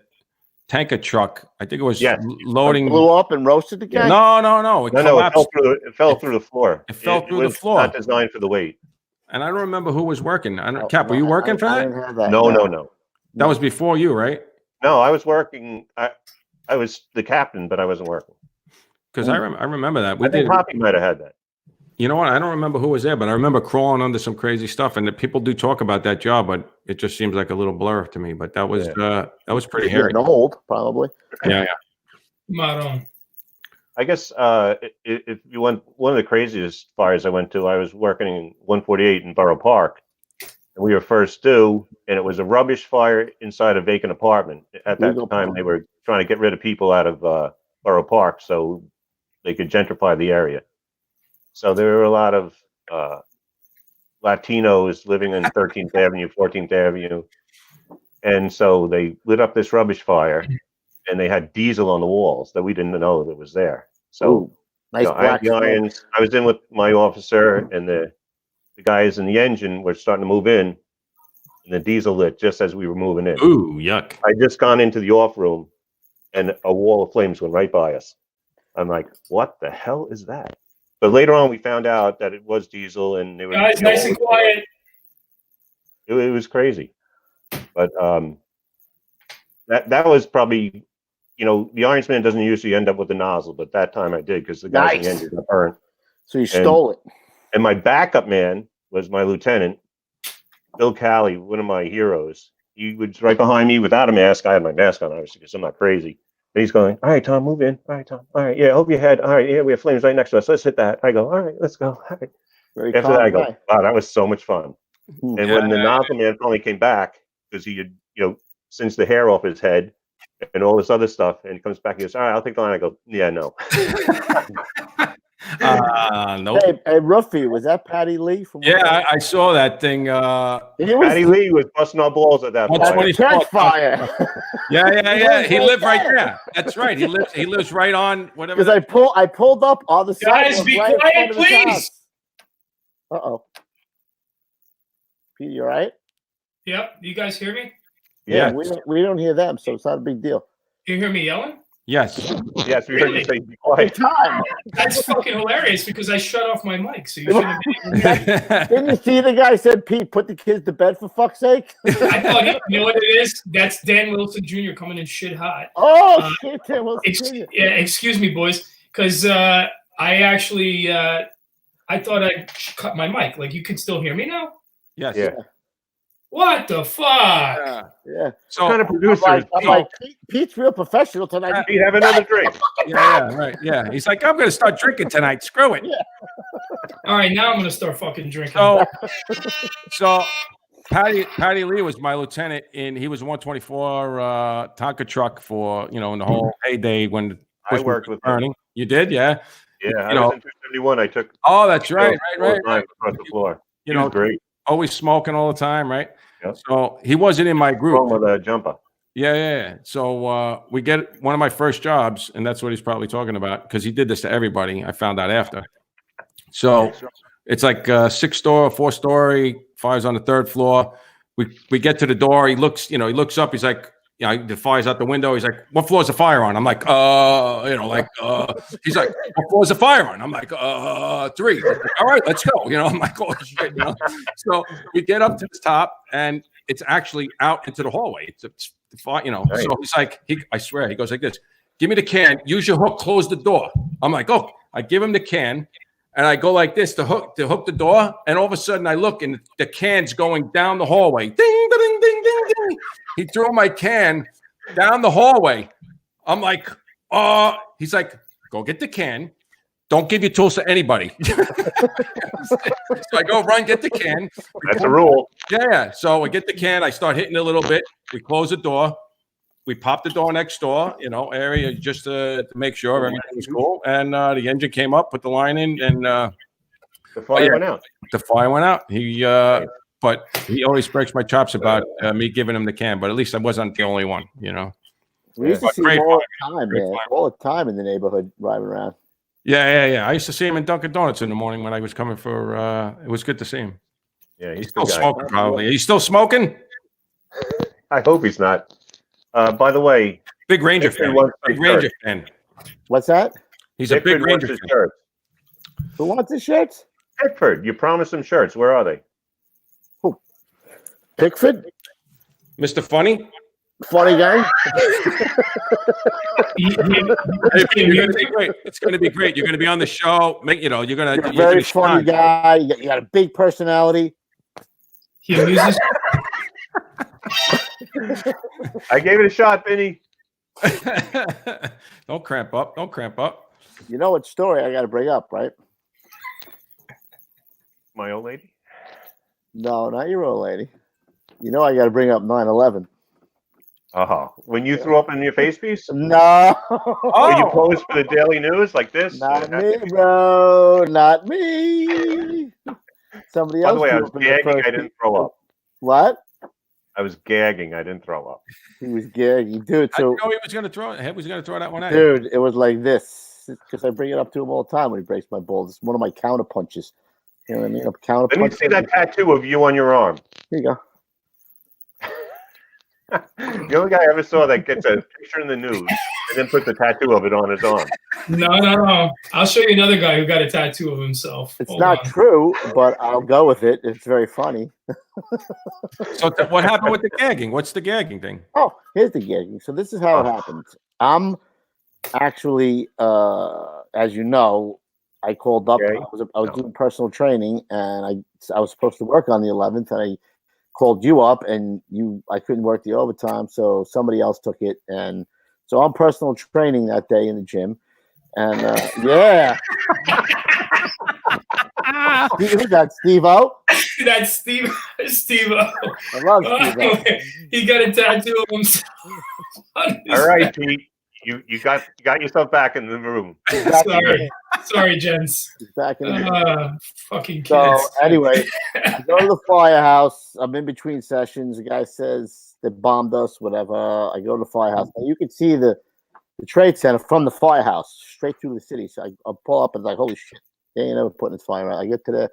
tanker truck. I think it was loading. It blew up and roasted the guy? No. It fell through the floor. It fell through the floor. Not designed for the weight. And I don't remember who was working. Cap, were you working for that? No. That was before you, right? No, I was working. I was the captain, but I wasn't working. Because I remember that. I think Poppy might have had that. You know what? I don't remember who was there, but I remember crawling under some crazy stuff. And the people do talk about that job, but it just seems like a little blur to me. But that was pretty hairy. Old, probably. Yeah. Maron. I guess if you went, one of the craziest fires I went to, I was working in 148 in Borough Park, and we were first due, and it was a rubbish fire inside a vacant apartment. At that time, they were trying to get rid of people out of Borough Park so they could gentrify the area. So there were a lot of Latinos living in 13th Avenue, 14th Avenue. And so they lit up this rubbish fire, and they had diesel on the walls that we didn't know that was there. So nice I had the irons. I was in with my officer, and the guys in the engine were starting to move in, and the diesel lit just as we were moving in. Ooh, yuck. I just gone into the off room, and a wall of flames went right by us. I'm like, what the hell is that? But later on, we found out that it was diesel, and they were guys, nice and quiet. It was crazy, but that was probably, the Orange Man doesn't usually end up with the nozzle, but that time I did because the guys in the engine got burned. So you stole it. And my backup man was my lieutenant, Bill Calley, one of my heroes. He was right behind me without a mask. I had my mask on, obviously, because I'm not crazy. And he's going, all right, Tom, move in. All right, Tom. All right, yeah, over your head. All right, yeah, we have flames right next to us. Let's hit that. I go, all right, let's go. All right. After that, I go, wow, that was so much fun. And when the nozzle man finally came back, because he had, cinched the hair off his head and all this other stuff, and he comes back and he goes, all right, I'll take the line. I go, yeah, no. Nope. Hey, Ruffy, was that Patty Lee from? Yeah, I saw that thing. Patty Lee was busting our balls at that fire. Yeah. He lived right there. That's right. He lives right on whatever. Because I pulled up on the side. Guys, be quiet, please. Uh-oh. Pete, you all right? Yep. You guys hear me? Yeah. We don't hear them, so it's not a big deal. You hear me yelling? Yes. Yes, we heard you say be quiet. That's fucking hilarious because I shut off my mic, so you shouldn't be. Didn't you see the guy said, Pete, put the kids to bed for fuck's sake? I thought, you know what it is? That's Dan Wilson Jr. coming in shit hot. Oh, shit, Dan Wilson Jr. Yeah, excuse me, boys, because I actually, I thought I cut my mic. Like, you can still hear me now? Yes. Yeah. What the fuck? Yeah. So what kind of producer I'm like Pete's real professional tonight. Pete, have another drink. Yeah, right. Yeah. He's like, I'm going to start drinking tonight. Screw it. Yeah. All right, now I'm going to start fucking drinking. So Patty Lee was my lieutenant, and he was 124 Tonka truck for, in the whole heyday when I worked with burning. You did? Yeah. Yeah. I was in 271. I took. Oh, that's right. Right. Across the floor. He was great. Always smoking all the time, right? Yep. So he wasn't in my group. With a jumper. Yeah. So we get one of my first jobs, and that's what he's probably talking about because he did this to everybody. I found out after. So it's like 6-story, 4-story, fire's on the 3rd floor. We get to the door. He looks up. He's like, the fire's out the window. He's like, what floor is the fire on? I'm like, he's like, what floor is the fire on? I'm like, 3. Like, all right, let's go. I'm like, oh shit. So we get up to the top, and it's actually out into the hallway. It's fire, Right. So he's like, I swear, he goes like this, give me the can, use your hook, close the door. I'm like, oh, I give him the can. And I go like this to hook the door, and all of a sudden I look, and the can's going down the hallway. Ding, ding, ding, ding, ding. He threw my can down the hallway. I'm like, he's like, go get the can, don't give your tools to anybody. So I go run, get the can. That's a rule. Yeah. So I get the can. I start hitting it a little bit. We close the door. We pop the door next door, area just to make sure everything was cool. And the engine came up, put the line in, and the fire went out. The fire went out. But he always breaks my chops about me giving him the can. But at least I wasn't the only one, We used to see him all the time, man. All the time in the neighborhood driving around. Yeah. I used to see him in Dunkin' Donuts in the morning when I was coming for. It was good to see him. Yeah, he's still smoking. Probably. Are you still smoking? I hope he's not. By the way, big Ranger fan. Big Ranger fan. What's that? He's a big Ranger fan. Shirts. Who wants his shirts? Pickford. You promised him shirts. Where are they? Who? Pickford? Mr. Funny? Funny guy? It's going to be great. You're going to be on the show. You're a very funny guy. You got a big personality. He amuses. I gave it a shot, Vinny. Don't cramp up. You know what story I got to bring up, right? My old lady? No, not your old lady. I got to bring up 9/11. When you threw up in your face piece? No. When you posed for the Daily News like this? Not me, bro. Not me. Somebody else. By the way, I was gagging. I didn't throw up. What? I was gagging. I didn't throw up. He was gagging, dude. So I didn't know he was going to throw it. He was going to throw that one out. Dude, it was like this because I bring it up to him all the time when he breaks my balls. It's one of my counter punches. You know what I mean? Let me see that tattoo of you on your arm. Here you go. The only guy I ever saw that gets a picture in the news and then puts a tattoo of it on his arm. No. I'll show you another guy who got a tattoo of himself. It's not true, but I'll go with it. It's very funny. So what happened with the gagging? What's the gagging thing? Oh, here's the gagging. So this is how it happened. I'm actually, as you know, I called up. Okay. I was doing personal training, and I was supposed to work on the 11th, and I called you up, and I couldn't work the overtime, so somebody else took it, and so I'm personal training that day in the gym, and yeah. Who's that, Steve-O? That's Steve-O. I love Steve-O. He got a tattoo of himself. All right, Pete. You got yourself back in the room. Sorry, gents. He's back in the fucking kids. So anyway, I go to the firehouse. I'm in between sessions. The guy says they bombed us, whatever. I go to the firehouse. Now you can see the trade center from the firehouse straight through the city. So I pull up and like, holy shit, they ain't ever putting this fire out. I get to there.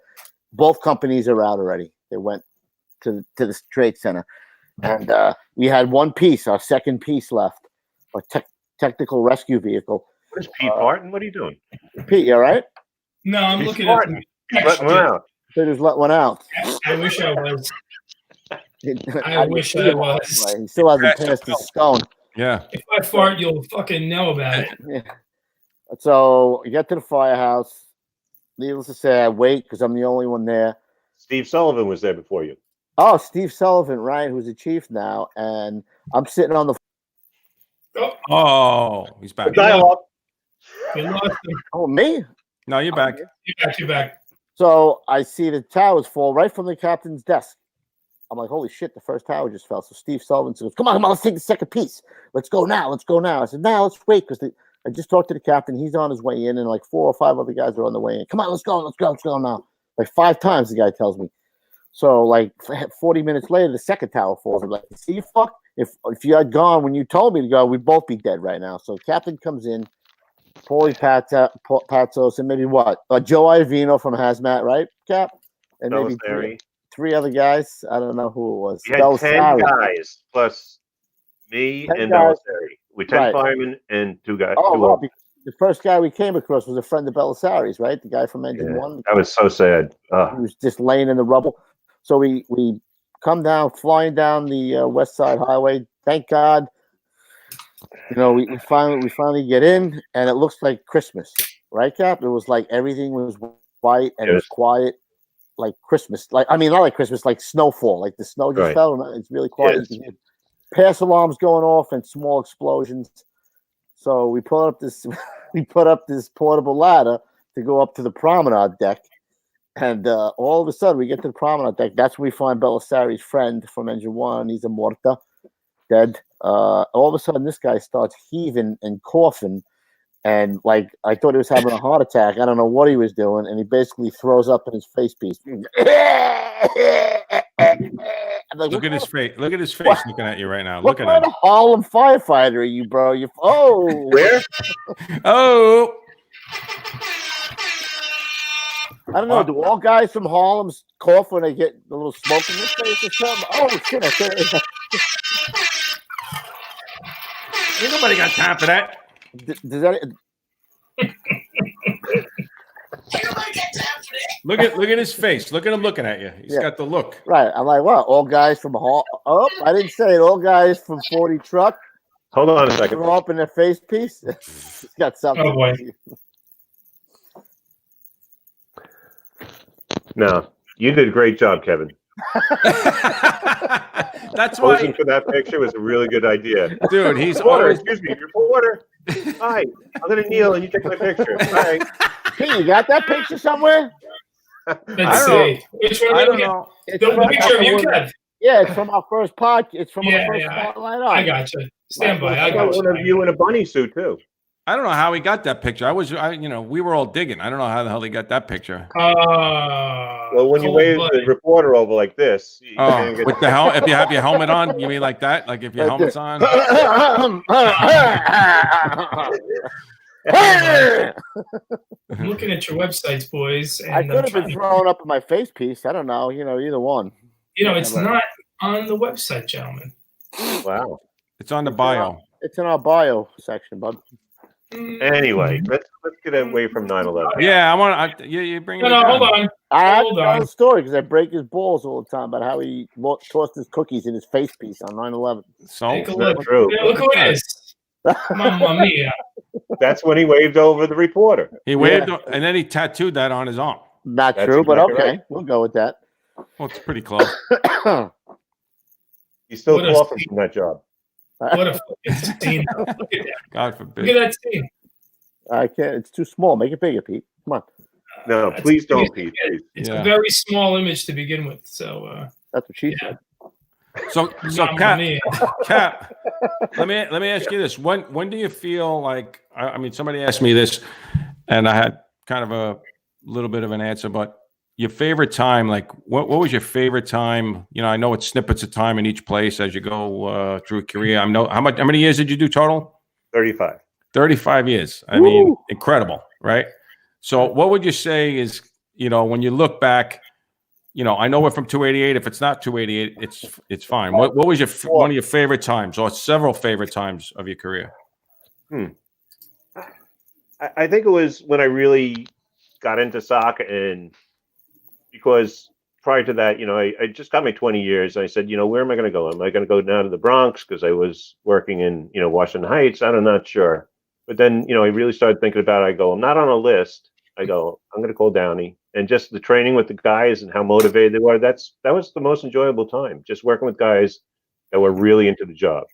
Both companies are out already. They went to the trade center. And we had one piece, our second piece left, our technical rescue vehicle. What is Pete Barton? What are you doing? Pete, you all right? No, I'm He's looking Barton. at Let one out. They just let one out. I wish I was. I wish I was. He still hasn't passed his stone. Yeah. If I fart, you'll fucking know about it. Yeah. So you get to the firehouse. Needless to say, I wait because I'm the only one there. Steve Sullivan was there before you. Oh, Steve Sullivan, right? Who's the chief now. And I'm sitting on the Oh, he's back. Dialogue. You lost him. Oh, me? No, you're back. You're back. So I see the towers fall right from the captain's desk. I'm like, holy shit, the first tower just fell. So Steve Sullivan says, come on, let's take the second piece. Let's go now. I said, no, let's wait because I just talked to the captain. He's on his way in, and like 4 or 5 other guys are on the way in. Come on, let's go now. Like 5 times the guy tells me. So like 40 minutes later, the second tower falls. I'm like, see, fuck. If you had gone when you told me to go, we'd both be dead right now. So captain comes in, Paulie Patsos, and maybe what? Joe Iovino from Hazmat, right, Cap? And maybe 3 other guys. I don't know who it was. You had 10 guys plus me and Belisari. We 10 firemen and 2 guys. Oh, well, the first guy we came across was a friend of Belisari's, right? The guy from Engine 1. That was so sad. He was just laying in the rubble. So we come down, flying down the West Side Highway. Thank God, we finally get in, and it looks like Christmas, right, Cap? It was like everything was white and it was quiet, like Christmas. Not like Christmas, like snowfall. Like the snow just fell, and it's really quiet. Yes. Pass alarms going off and small explosions. So we put up this portable ladder to go up to the promenade deck. And all of a sudden, we get to the promenade deck. That's when we find Belisari's friend from Engine 1. He's a morta, dead. All of a sudden, this guy starts heaving and coughing. And, like, I thought he was having a heart attack. I don't know what he was doing. And he basically throws up in his face piece. Like, look at his face. Look at his face looking at you right now. Look at what him. a Harlem firefighter are you, bro? Where? Oh. I don't know. Do all guys from Harlem cough when they get a little smoke in their face or something? Oh, shit. I can't. Ain't nobody got time for that. Does that... Look at his face. Look at him looking at you. He's got the look. Right. I'm like, what? All guys from Harlem? Oh, I didn't say it. All guys from 40 Truck. Hold on a second. Throw up in their face piece. He's got something. Oh, boy. No, you did a great job, Kevin. That's why. Posing for that picture was a really good idea. Dude, he's reporter, always. excuse me, reporter. Hi, I'm gonna kneel and you take my picture. All right. Hey, you got that picture somewhere? Let's see. Which one? I don't know. The picture of you, Kev. Yeah, it's from our first podcast. It's from Yeah, our first yeah. spotlight. I got you. Stand by. I I got got one of you in a bunny suit too. I don't know how he got that picture. We were all digging. I don't know how the hell he got that picture. Well, when you wave the reporter over like this, you can't get with the helmet. If you have your helmet on, you mean like that? Like if your helmet's on? I'm looking at your websites, boys. And I could have been thrown up in my face piece. I don't know. Either one. It's not on the website, gentlemen. Wow. It's on the bio. It's in our bio section, bud. Anyway, let's get away from 9/11. Yeah, I want to. You bring it. No, hold on. I have Hold to tell on. the story because I break his balls all the time about how he tossed his cookies in his face piece on 9/11. So Take a Not look. true. Yeah, look who it is. Mamma mia. That's when he waved over the reporter. he waved, and then he tattooed that on his arm. Not That's true, but exactly okay. right. We'll go with that. Well, it's pretty close. He's still What a coughing scene. from that job. What a fucking scene. Look at that. God Look forbid. at that scene. I can't. It's too small. Make it bigger, Pete. Come on. No, That's- please don't, Pete. Please. It's Yeah. a very small image to begin with. So, That's what she Yeah. said. So Mamma Cap, mia. Cap, let me ask you this: when do you feel like? I mean, somebody asked me this, and I had kind of a little bit of an answer. But your favorite time, like, what was your favorite time? I know it's snippets of time in each place as you go through Korea. I know how many years did you do total? 35. 35 years. I mean, incredible, right? So, what would you say is, when you look back? I know we're from 288. If it's not 288, it's fine. What was one of your favorite times, or several favorite times of your career? I think it was when I really got into soccer, and because prior to that, I just got my 20 years. And I said, where am I going to go? Am I going to go down to the Bronx because I was working in, Washington Heights? I'm not sure. But then, I really started thinking about it. I go, I'm not on a list. I go, I'm going to call Downey. And just the training with the guys and how motivated they were, that was the most enjoyable time. Just working with guys that were really into the job.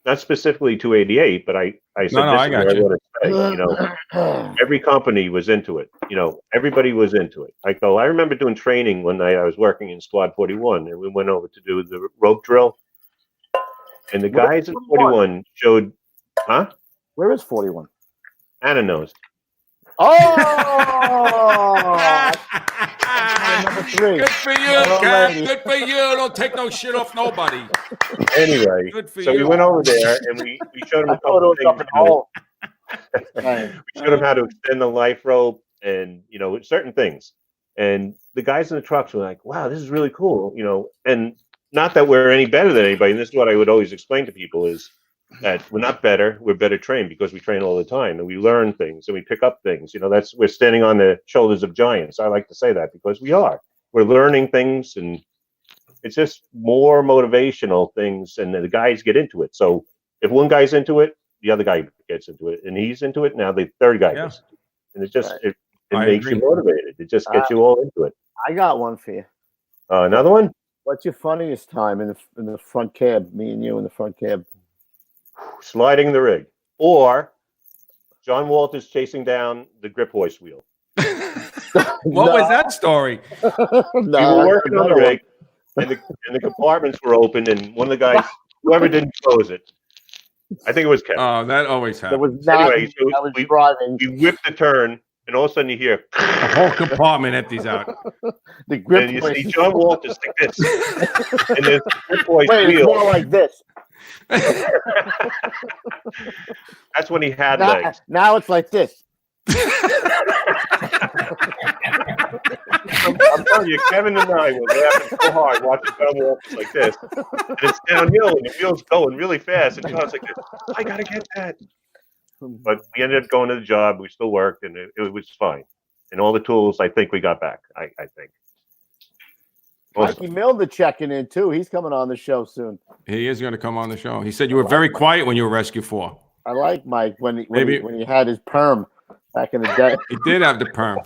Not specifically 288, but I said, I got you. Every company was into it. Everybody was into it. I remember doing training when I was working in Squad 41, and we went over to do the rope drill. And the guys in 41 showed, huh? Where is 41? Anna knows. Oh, number 3. Good for you, Cap. Good for you. Don't take no shit off nobody. Anyway, Good for so you. we went over there and we showed them I a thought couple it was up in things. Right. We showed them how to extend the life rope and certain things. And the guys in the trucks were like, "Wow, this is really cool." And not that we're any better than anybody. And this is what I would always explain to people is that we're not better. We're better trained because we train all the time and we learn things and we pick up things. We're standing on the shoulders of giants. I like to say that because we are. We're learning things, and it's just more motivational things, and the guys get into it. So if one guy's into it, the other guy gets into it, and he's into it. Now the third guy gets into it. And it just it makes you motivated. It just gets you all into it. I got one for you. Another one? What's your funniest time in the front cab? Me and you in the front cab. Sliding the rig, or John Walters chasing down the grip hoist wheel. What was that story? We were working on the rig, and the compartments were open, and one of the guys, whoever didn't close it, I think it was Kevin. Oh, that always happens. Anyway, so we whipped the turn, and all of a sudden you hear the whole compartment empties out. The grip and you see John Walters like this, and there's the grip boy's Wait, it's wheel. more like this. That's when he had legs. Now it's like this. I'm telling you, Kevin and I were laughing so hard watching John Walters like this. And it's downhill, and the wheel's going really fast. And John's like, I got to get that. But we ended up going to the job. We still worked, and it was fine. And all the tools, I think we got back, I think. Mikey Milner checking in, too. He's coming on the show soon. He is going to come on the show. He said you were very quiet when you were Rescue 4. I like Mike when he had his perm back in the day. He did have the perm.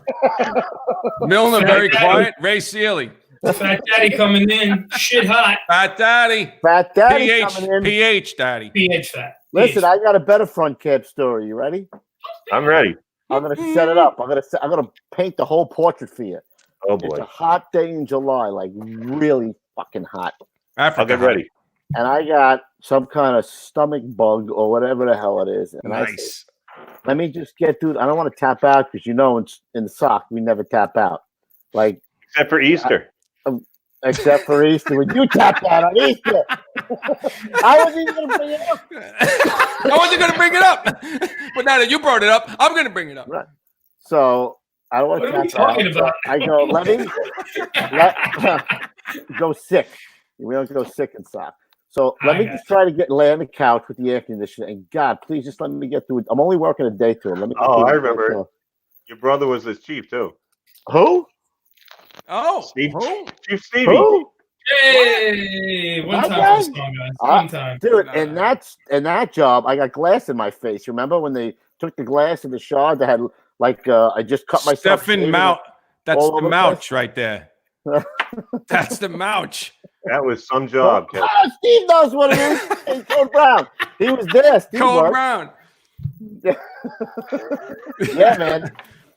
Milner, very quiet. Ray Sealy. Fat Daddy coming in. Shit hot. Fat Daddy. Fat Daddy PH, coming in. PH Daddy. PH fat. Listen, I got a better front cab story. You ready? I'm ready. I'm gonna set it up. I'm gonna paint the whole portrait for you. Oh boy. It's a hot day in July, like really fucking hot. I'll get ready. And I got some kind of stomach bug or whatever the hell it is. And Nice. I said, let me just get through. I don't want to tap out because in the sock we never tap out. Like Except for Easter. Except for Easter, when you tapped out on Easter. I wasn't even going to bring it up. I wasn't going to bring it up. But now that you brought it up, I'm going to bring it up. Right. So I don't want to What tap are we talking out. about? I go, let go sick. We don't go sick and sock. So let me just try to lay on the couch with the air conditioner. And God, please just let me get through it. I'm only working a day to it. Let me. I remember. Your brother was his chief too. Who? Oh, Chief Stevie. Who? Hey, one time for the song, guys. One time. Dude, and that job, I got glass in my face. Remember when they took the glass in the shard that had like I just cut myself. Stephen Mouch. That's the Mouch right there. That's the Mouch. That was some job, Kevin. Steve knows what it is. Hey, Code Brown. He was there. Steve Code Brown. Yeah, man.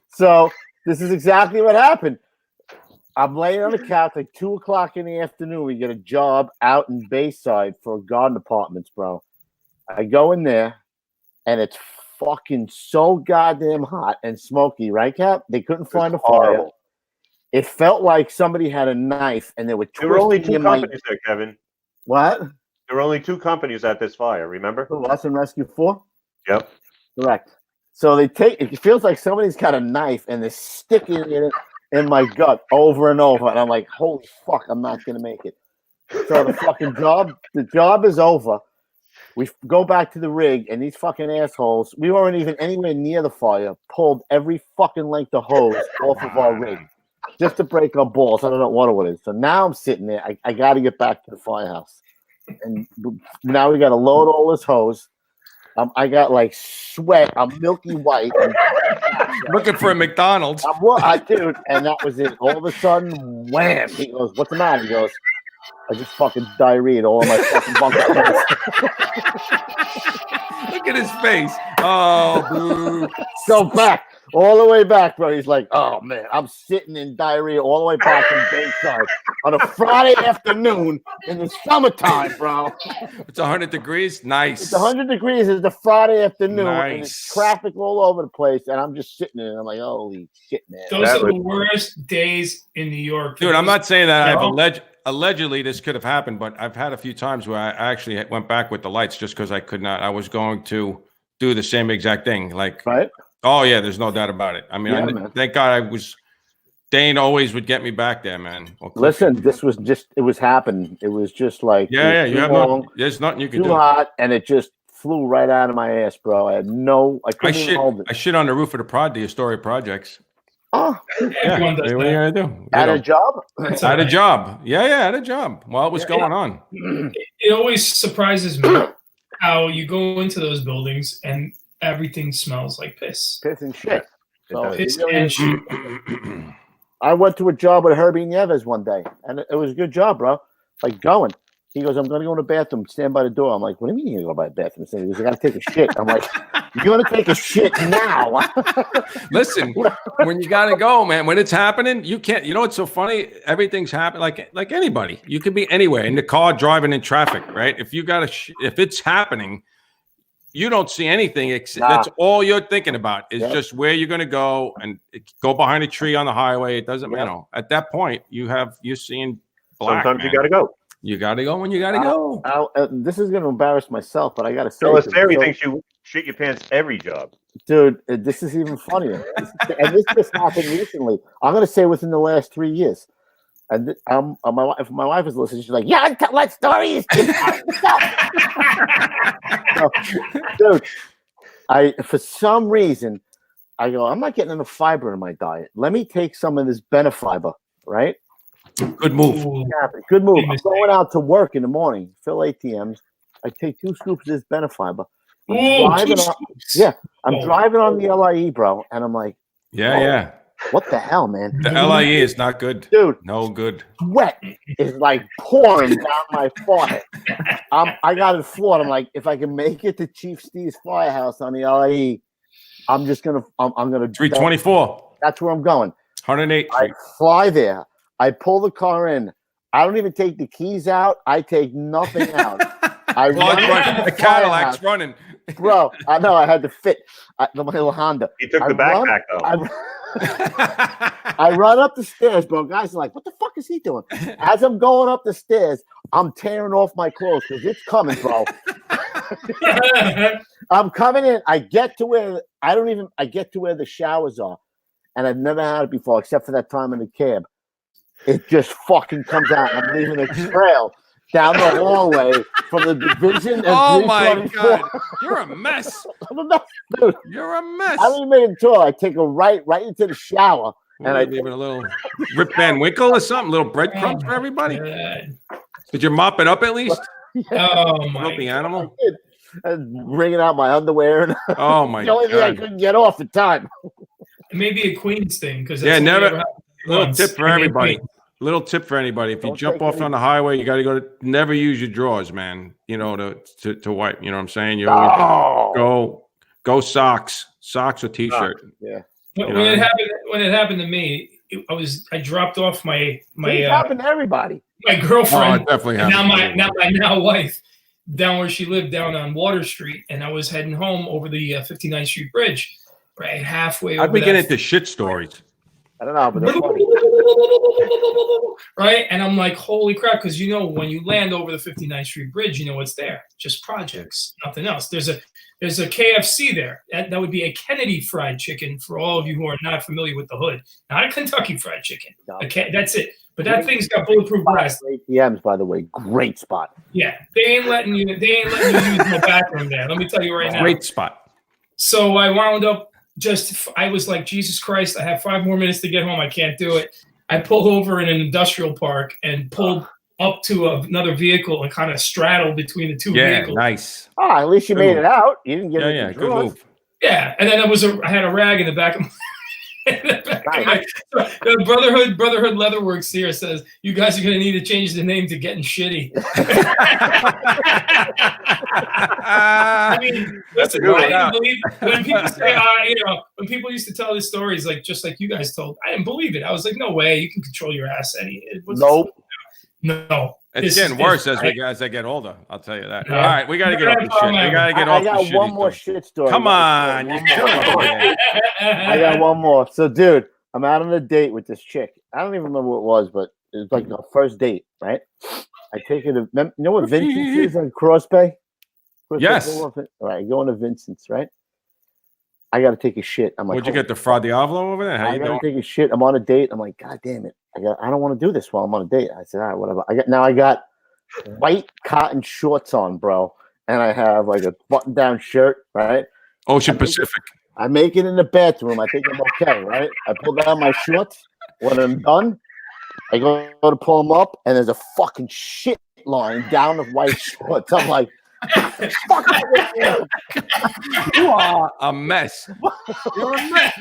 So this is exactly what happened. I'm laying on the couch like 2:00 in the afternoon. We get a job out in Bayside for garden apartments, bro. I go in there, and it's fucking so goddamn hot and smoky, right, Cap? They couldn't find a fire. It felt like somebody had a knife, and they were twisting. There were only two companies there, Kevin. What? There were only two companies at this fire. Remember? Who, us and Rescue 4? Yep. Correct. So they take. It feels like somebody's got a knife, and they're sticking it in my gut over and over, and I'm like, holy fuck, I'm not gonna make it. So the job is over. We go back to the rig, and these fucking assholes, we weren't even anywhere near the fire, pulled every fucking length of hose off of our rig just to break our balls. I don't know what it is. So now I'm sitting there. I got to get back to the firehouse, and now we got to load all this hose. I got like sweat. I'm milky white. Looking for a McDonald's. Dude, and that was it. All of a sudden, wham! He goes, "What's the matter?" He goes, "I just fucking diarrheaed all of my fucking bunker." Look at his face. Oh, boo. Go back. All the way back, bro. He's like, oh, man, I'm sitting in diarrhea all the way back from Bayside on a Friday afternoon in the summertime, bro. It's 100 degrees. Nice. It's 100 degrees. It's the Friday afternoon. Nice. And there's traffic all over the place. And I'm just sitting there. And I'm like, holy shit, man. Those are the worst days in New York. Dude, I'm not saying that allegedly this could have happened, but I've had a few times where I actually went back with the lights just because I could not. I was going to do the same exact thing. Like, right? Oh, yeah, there's no doubt about it. I mean, thank God Dane always would get me back there, man. Listen, it was happening. It was just like, there's nothing you can do. Too hot, and it just flew right out of my ass, bro. I couldn't even hold it. I shit on the roof of the Astoria projects. Oh, everyone does that. What are you gonna do? At a job? At a job. Yeah, at a job. While it was going on. It always surprises me how you go into those buildings and everything smells like piss. Piss and shit. Piss and shit. I went to a job with Herbie Nieves one day, and it was a good job, bro. Like going. He goes, I'm going to go in the bathroom, stand by the door. I'm like, what do you mean you're going to go by the bathroom? He goes, I got to take a shit. I'm like, you're going to take a shit now. Listen, when you got to go, man, when it's happening, you can't, you know, what's so funny? Everything's happening like anybody. You could be anywhere in the car, driving in traffic, right? If you got if it's happening, you don't see anything. That's all you're thinking about is just where you're going to go and go behind a tree on the highway. It doesn't, you know, at that point you're seeing black. Sometimes man. you got to go. You got to go when you got to go. This is going to embarrass myself, but I got to say. So Terry thinks you shit your pants every job. Dude, this is even funnier. And this just happened recently. I'm going to say within the last 3 years. And if my wife is listening, she's like, yeah, tell that story. So, dude, for some reason, I go, I'm not getting enough fiber in my diet. Let me take some of this Benefiber, right? Good move. Good move. I'm going out to work in the morning, fill ATMs. I take 2 scoops of this Benefiber. I'm driving on the LIE, bro, and I'm like, yeah. What the hell, man? The LIE is not good, dude. No good. Sweat is like pouring down my forehead. I got it floored. I'm like, if I can make it to Chief Steve's Firehouse on the LIE, I'm gonna 324. That's where I'm going. 108. I fly there. I pull the car in. I don't even take the keys out. I take nothing out. The Cadillac's running. Bro, I know I had to fit my little Honda. You took the backpack out. I run up the stairs, bro. Guys are like, what the fuck is he doing? As I'm going up the stairs, I'm tearing off my clothes because it's coming, bro. I'm coming in. I get to where the showers are. And I've never had it before, except for that time in the cab. It just fucking comes out. I'm leaving a trail down the hallway from the division. Oh my God. You're a mess. I'm a mess, dude. You're a mess. I don't even make it to it. I take a right into the shower. And I leave it a little Rip Van Winkle or something, little breadcrumbs for everybody. Did you mop it up at least? Oh my the animal. And wringing out my underwear. And oh my God. The only thing I couldn't get off at time. Maybe a Queens thing because never. Little tip for everybody. Little tip for anybody: if you jump off on the highway, you got to never use your drawers, man. You know, to wipe. You know what I'm saying? You always go socks or t-shirt. Yeah. When it happened to me, I dropped off my it happened to everybody. My girlfriend, definitely happened. My wife, down where she lived down on Water Street, and I was heading home over the 59th Street Bridge, right halfway. I'd be getting into shit stories. I don't know, but they're funny. Right? And I'm like, holy crap, because when you land over the 59th Street Bridge, you know what's there. Just projects, nothing else. There's a KFC there. That would be a Kennedy Fried Chicken for all of you who are not familiar with the hood. Not a Kentucky Fried Chicken. That's it. But that thing's got bulletproof glass. ATMs, by the way, great spot. Yeah. They ain't letting you use no bathroom there. Let me tell you right now. Great spot. So I wound up I was like, Jesus Christ, I have 5 more minutes to get home. I can't do it. I pulled over in an industrial park and pulled up to another vehicle and kind of straddled between the two vehicles. Nice. Oh, at least you made it out. You didn't get it. Good move. Yeah, and then I had a rag in the back of my the Brotherhood Leatherworks here says you guys are going to need to change the name to Getting Shitty. I mean, listen, I didn't believe when people say, when people used to tell these stories, just like you guys told, I didn't believe it. I was like, no way, you can control your ass. Nope. No. It's getting worse as I get older. I'll tell you that. All right, we got to get off the shit. We got to get off the shit. I got one more shit story. Come on. I got one more. So, dude, I'm out on a date with this chick. I don't even remember what it was, but it was like the first date, right? I take her to, you know what Vincent's is in Cross Bay? Yes. All right, going to Vincent's, right? I got to take a shit. I'm like, what'd you get, the Fra Diavolo over there? I got to take a shit. I'm on a date. I'm like, God damn it. I don't want to do this while I'm on a date. I said, all right, whatever. I got white cotton shorts on, bro. And I have like a button-down shirt, right? Ocean Pacific. I make it in the bathroom. I think I'm okay, right? I pull down my shorts. When I'm done, I go to pull them up, and there's a fucking shit line down the white shorts. I'm like, fuck you are a mess. You're a mess.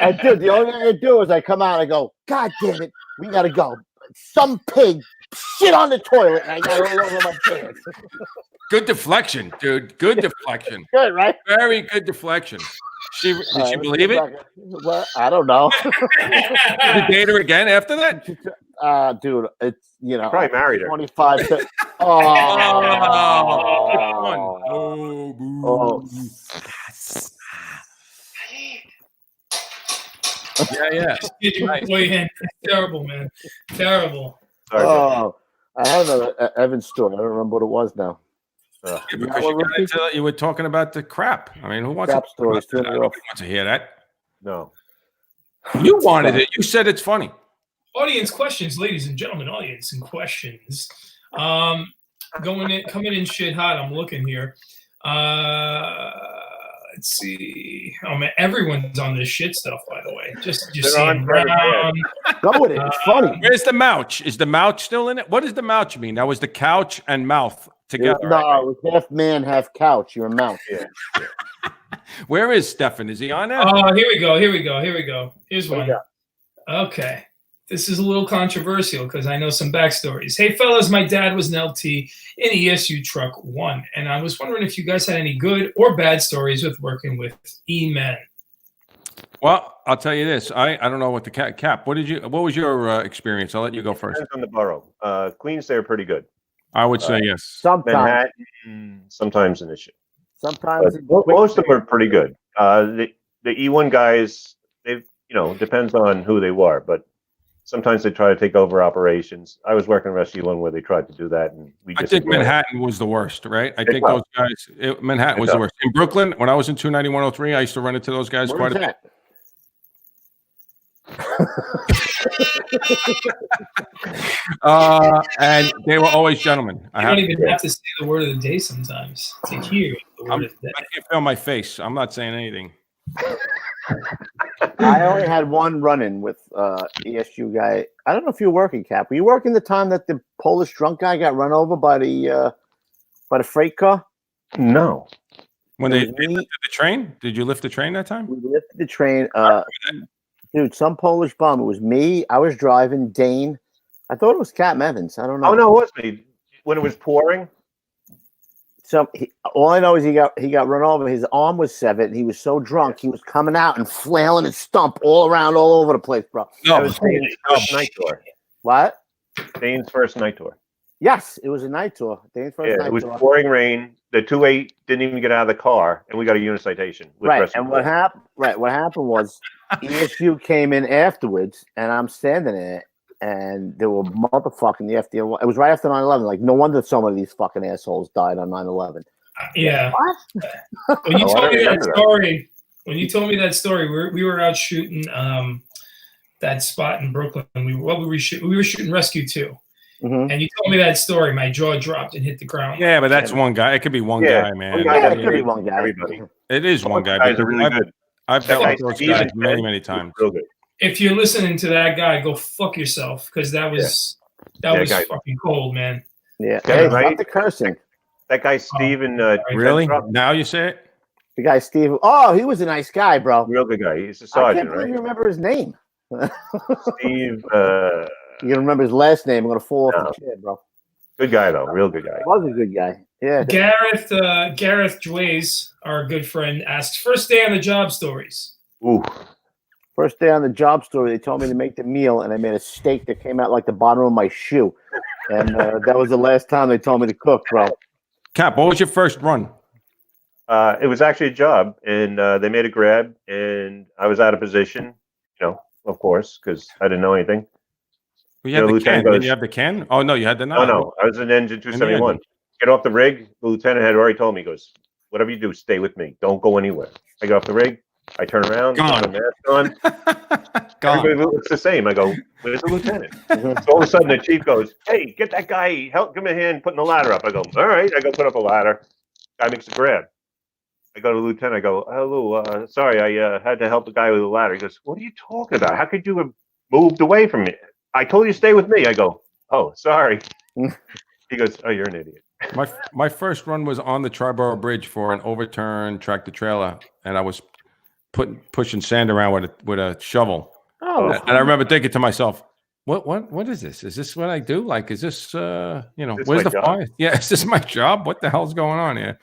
And dude, the only thing I do is I come out and I go, God damn it, we gotta go. Some pig shit on the toilet, and I got it all over my pants. Good deflection, dude. Good deflection. Good, right? Very good deflection. Did she believe it? Well, I don't know. Did you date her again after that? Dude, it's probably married her. 25. Yeah. Nice. Terrible, man. Terrible. I have an Evans story. I don't remember what it was now. Because you were talking about the crap. I mean, who wants crap stories? Nobody wants to hear that. No. You wanted it. You said it's funny. Audience questions, ladies and gentlemen. Audience and questions. Coming in shit hot. I'm looking here. Let's see. Oh man, everyone's on this shit stuff. By the way, just seeing around. Go with it. It's funny. Where's the mouch? Is the mouch still in it? What does the mouch mean? That was the couch and mouth together. No, right? It was half man, half couch. Your mouth. Yeah. Where is Stefan? Is he on there? Oh, here we go. Here's one. Okay. This is a little controversial because I know some backstories. Hey, fellas, my dad was an LT in ESU Truck 1, and I was wondering if you guys had any good or bad stories with working with E-men. Well, I'll tell you this. I don't know what the Cap. What was your experience? I'll let you go first. Depends on the borough. Queens, they're pretty good. I would say yes. Sometimes. Manhattan, sometimes an issue. Sometimes. Most of them are pretty good. The E1 guys, depends on who they were, but sometimes they try to take over operations. I was working Rescue One where they tried to do that, and I think Manhattan was the worst, right? I think those guys. Manhattan was the worst. In Brooklyn, when I was in 29103, I used to run into those guys quite a bit. And they were always gentlemen. I don't even have to say the word of the day sometimes to hear the word of the day. I can't feel my face. I'm not saying anything. I only had one run-in with ESU guy. I don't know if you were working, Cap. Were you working the time that the Polish drunk guy got run over by the freight car? No. When they lifted the train? Did you lift the train that time? We lifted the train. Dude, some Polish bum. It was me. I was driving. Dane. I thought it was Capt.Tom Evans. I don't know. Oh no, it was me. When it was pouring. So all I know is he got run over. His arm was severed. And he was so drunk. He was coming out and flailing his stump all over the place, bro. No, that was Dane's first night tour. What? Dane's first night tour. Yes, it was a night tour. Dane's first night tour. It was pouring rain. The 2-8 didn't even get out of the car, and we got a unit citation. Right, and what happened? Right, what happened was ESU came in afterwards, and I'm standing there, and there were motherfucking the FDNY. It was right after 9/11. Like, no wonder so many of these fucking assholes died on 9/11. Yeah. What? When you told me that story, we were out shooting that spot in Brooklyn. We were shooting Rescue 2. Mm-hmm. And you told me that story, my jaw dropped and hit the ground. Yeah, but that's one guy. It could be one guy, man. Yeah, it could be one guy. Everybody. It is one guy. Guys are really good. I've dealt with those guys many times. Real good. If you're listening to that guy, go fuck yourself, because that was fucking cold, man. Yeah, hey, not the cursing. That guy Steven. Really? Now you say it? The guy Steve. Oh, he was a nice guy, bro. Real good guy. He's a sergeant, I can't believe you remember his name. Steve. You can remember his last name. I'm gonna fall off the chair, bro. Good guy though, real good guy. He was a good guy. Yeah. Gareth Dways, our good friend, asks, first day on the job stories. Ooh. First day on the job story, they told me to make the meal, and I made a steak that came out like the bottom of my shoe. And that was the last time they told me to cook, bro. Cap, what was your first run? It was actually a job, and they made a grab, and I was out of position, of course, because I didn't know anything. Well, you had the can. Did you have the can? Oh, no, you had the knife. No, I was in engine 271. Get off the rig. The lieutenant had already told me, he goes, whatever you do, stay with me. Don't go anywhere. I get off the rig. I turn around. Put the mask on. Everybody looks the same. I go, where's the lieutenant? So all of a sudden, the chief goes, hey, get that guy. Give me a hand putting the ladder up. I go, all right. I go put up a ladder. Guy makes a grab. I go to the lieutenant. I go, hello, sorry, I had to help the guy with the ladder. He goes, what are you talking about? How could you have moved away from me? I told you to stay with me. I go, oh, sorry. He goes, oh, you're an idiot. My first run was on the Triborough Bridge for an overturned tractor trailer, and I was pushing sand around with a shovel. Oh, and I remember thinking to myself, what is this? Is this what I do? Like, is this This where's my the job? fire? Yeah, is this my job? What the hell's going on here?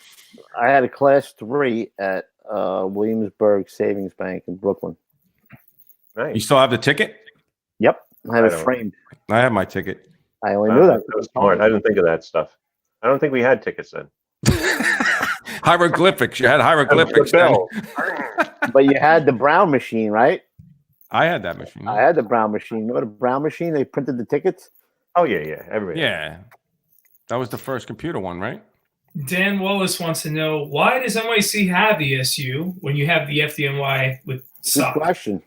I had a class 3 at Williamsburg Savings Bank in Brooklyn. You Nice. still have the ticket? Yep, I have I it don't. framed. I have my ticket. I only knew that. That was smart. I didn't think of that stuff. I don't think we had tickets then. Hieroglyphics. You had hieroglyphics. The then. bell. But you had the Brown machine, right? I had that machine. I had the Brown machine. Remember the Brown machine? They printed the tickets. Oh yeah. Everybody. Yeah. That was the first computer one, right? Dan Wallace wants to know, why does NYC have ESU when you have the FDNY with Good SOC? question.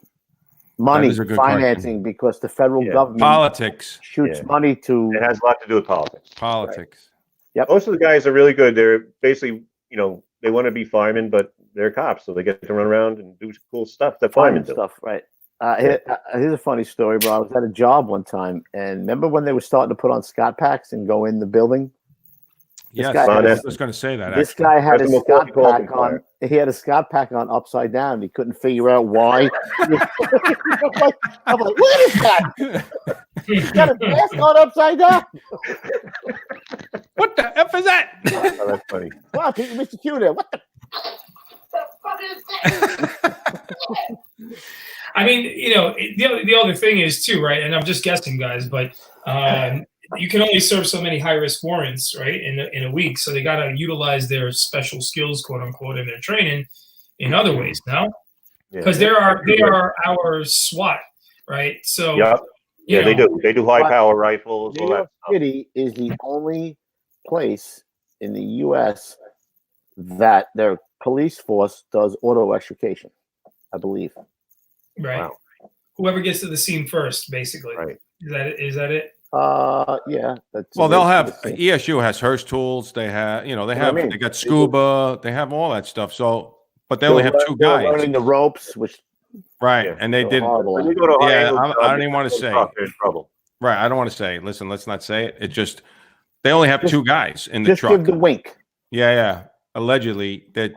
Money, is a good financing, because the federal government Politics. shoots money to. It has a lot to do with politics. Politics. Yep. Most of the guys are really good. They're basically, they want to be firemen, but they're cops, so they get to run around and do cool stuff that firemen do. Stuff, right? Here's a funny story, bro. I was at a job one time, and remember when they were starting to put on Scott packs and go in the building? Yes, guy I had- was going to say that. This actually. guy had a President Scott McCarthy pack called on. He had a Scott pack on upside down. He couldn't figure out why. I'm like, what is that? He's got a mask on upside down. What the F is that? Oh, that's funny. Wow, Mr. Q there. What the? I mean, the other thing is too, right? And I'm just guessing, guys, but you can only serve so many high risk warrants, right, in a week. So they got to utilize their special skills, quote unquote, in their training in other ways now, because they are our SWAT, right? So yeah, they do. They do high power rifles. New All that York stuff. City is the only place in the U.S. that their police force does auto extrication, I believe. Right. Wow. Whoever gets to the scene first, basically. Right. Is that it? Yeah. That's Well, they'll have ESU has Hearst tools. They have, they got scuba. They have all that stuff. So, but they only have 2 guys. Learning the ropes, which Right, and they did. When you go to high angle I jobs, don't even want to say. they're in trouble. Right, I don't want to say. Listen, let's not say it. It just they only have 2 guys in the just truck. give the wink. Yeah. Allegedly, that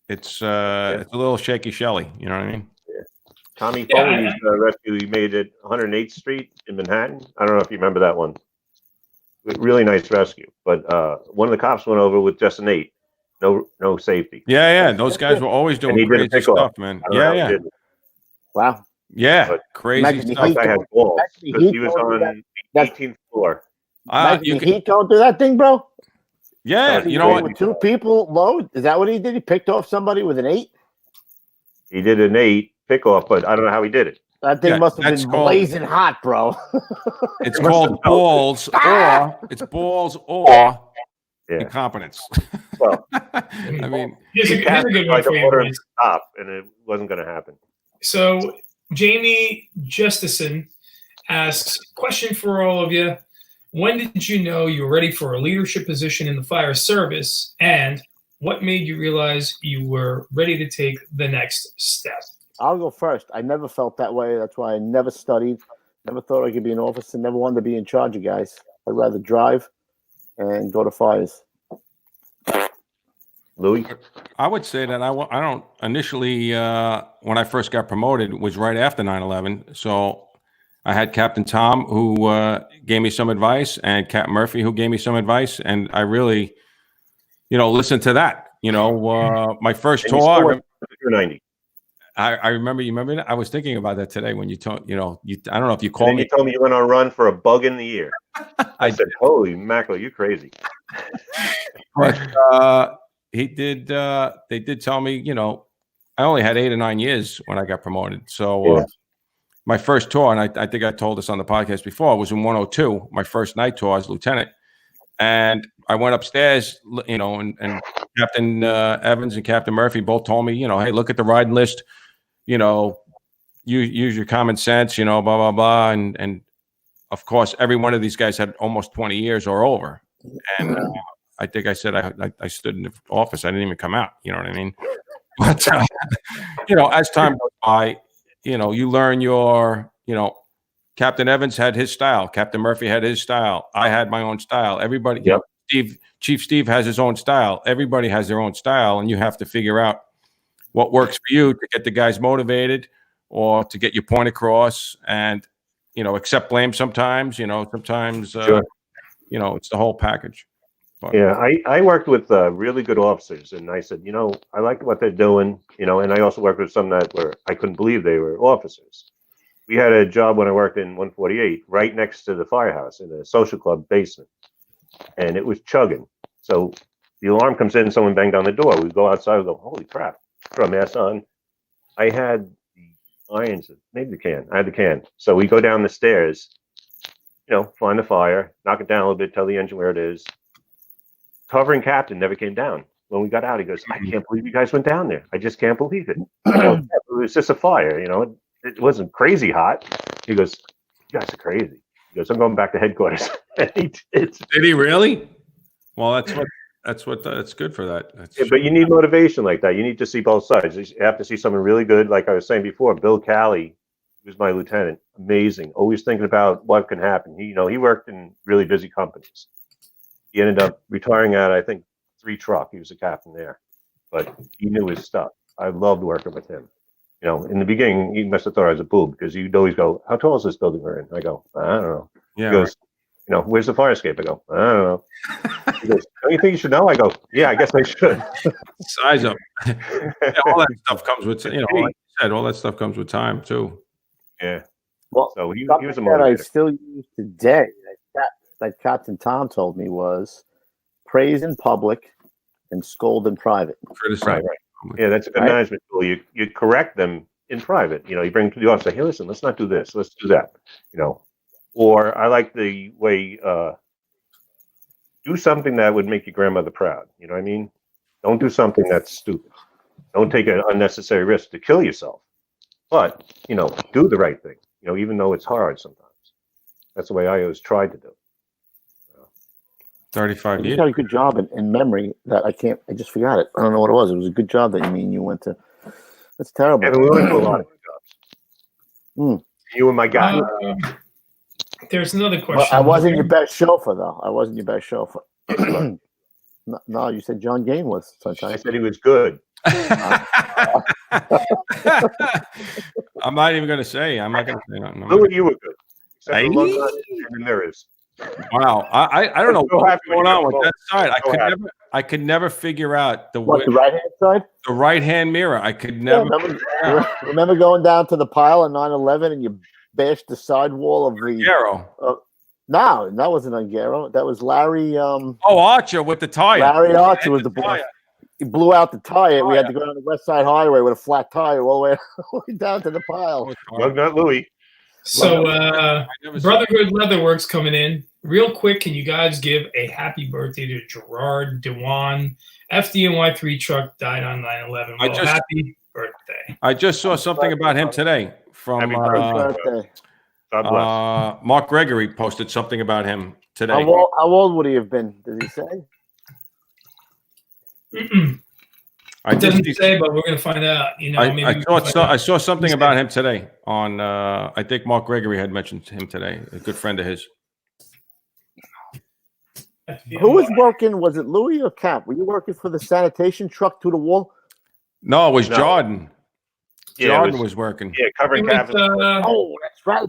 it's a little shaky Shelly. You know what I mean? Tommy Foley's rescue he made at 108th Street in Manhattan. I don't know if you remember that one. Really nice rescue. But one of the cops went over with just an 8. No safety. Yeah. Those guys were always doing crazy stuff, man. Yeah. Wow. Yeah, But crazy imagine stuff. the That guy had balls Actually, because he he was told me on the 18th floor. Imagine Heat don't do that thing, bro. Yeah, you know what? With 2 people load. Is that what he did? He picked off somebody with an 8? He did an 8 pickoff, but I don't know how he did it. That thing must have that's been called- blazing hot, bro. It's called balls or Yeah. incompetence. Well, I mean, Here's a he good one tried for to you, order him boys. to stop, and it wasn't going to happen. So Jamie Justison asks, question for all of you. When did you know you were ready for a leadership position in the fire service? And what made you realize you were ready to take the next step? I'll go first. I never felt that way. That's why I never studied. Never thought I could be an officer. Never wanted to be in charge of guys. I'd rather drive and go to fires. Louis? I would say that I don't initially, when I first got promoted, was right after 9/11. So I had Captain Tom, who gave me some advice, and Captain Murphy, who gave me some advice. And I really, listened to that. My first And you tour. still went to 90. I remember. You remember that? I was thinking about that today when you told. I don't know if you And called then me. you told me you went on a run for a bug in the ear. I said, holy mackerel, you crazy. But he did. They did tell me. I only had 8 or 9 years when I got promoted. So my first tour, and I think I told this on the podcast before, was in 102. My first night tour as lieutenant, and I went upstairs. And Captain Evans and Captain Murphy both told me, hey, look at the riding list. You use your common sense. Blah blah blah, and of course, every one of these guys had almost 20 years or over. And I think I said I stood in the office. I didn't even come out. You know what I mean? But as time goes by, you learn your. Captain Evans had his style. Captain Murphy had his style. I had my own style. Everybody, Chief Steve has his own style. Everybody has their own style, and you have to figure out what works for you to get the guys motivated or to get your point across. And accept blame sometimes. Sometimes Sure. It's the whole package. But, yeah, I worked with really good officers, and I said, I like what they're doing, and I also worked with some that were I couldn't believe they were officers. We had a job when I worked in 148 right next to the firehouse in a social club basement, and it was chugging. So the alarm comes in, someone banged on the door. We go outside, we go, holy crap, throw a mask on. I had the irons, maybe the can. I had the can. So we go down the stairs, find the fire, knock it down a little bit, tell the engine where it is. Covering captain never came down. When we got out, he goes, I can't believe you guys went down there. I just can't believe it. It was just a fire, It wasn't crazy hot. He goes, you guys are crazy. He goes, I'm going back to headquarters. And he did. Did he really? Well, that's good for that. Yeah, but you need motivation like that. You need to see both sides. You have to see someone really good. Like I was saying before, Bill Calley, who was my lieutenant, amazing. Always thinking about what can happen. He worked in really busy companies. He ended up retiring at, I think, 3 truck. He was a captain there, but he knew his stuff. I loved working with him. In the beginning, he must have thought I was a boob because he'd always go, how tall is this building we're in? I go, I don't know. Yeah. He goes, where's the fire escape? I go, I don't know. He goes, don't you think you should know? I go, yeah, I guess I should. Size up. All that stuff comes with, like you said, all that stuff comes with time too. Yeah. Well, so he was a that I motivator. still use today, that Captain Tom told me, was praise in public and scold in private. Right. Yeah, that's a good management tool. You correct them in private. You bring them to the office, say, hey, listen, let's not do this. Let's do that. Or I like the way do something that would make your grandmother proud. You know what I mean? Don't do something that's stupid. Don't take an unnecessary risk to kill yourself. But, do the right thing, even though it's hard sometimes. That's the way I always tried to do. 35 You years. got a good job in memory that I just forgot it. I don't know what it was. It was a good job that you went to. That's terrible. Yeah, we went to a lot of good jobs. You and my guy. There's another question. Well, I wasn't your best chauffeur, though. I wasn't your best chauffeur. No, you said John Gain was. I said he was good. I'm not even going to say. I'm not going to say nothing. Louis, you were good. Except for one guy in the mirrors. Wow, I don't know what's going on with that side. I could never figure out the right hand side. The right hand mirror. I could never. Remember going down to the pile on 9/11 and you bashed the sidewall of the Garo. No, that wasn't on Garo. That was Larry. Archer with the tire. Larry Archer was the boy. He blew out the tire. We had to go down the West Side Highway with a flat tire all the way down to the pile. Well, not Louis. So, Brotherhood Leatherworks coming in. Real quick, can you guys give a happy birthday to Gerard Dewan? FDNY 3 truck died on 9/11. Well, happy birthday. I just saw something about him today from Mark Gregory posted something about him today. How old would he have been? Did he say? It doesn't say, but we're going to find out. I saw something about him today on. I think Mark Gregory had mentioned him today. A good friend of his. Who was working? Was it Louis or Cap? Were you working for the sanitation truck to the wall? No, it was Jordan. Yeah, Jordan was working. Yeah, covering Cap. Oh, that's right.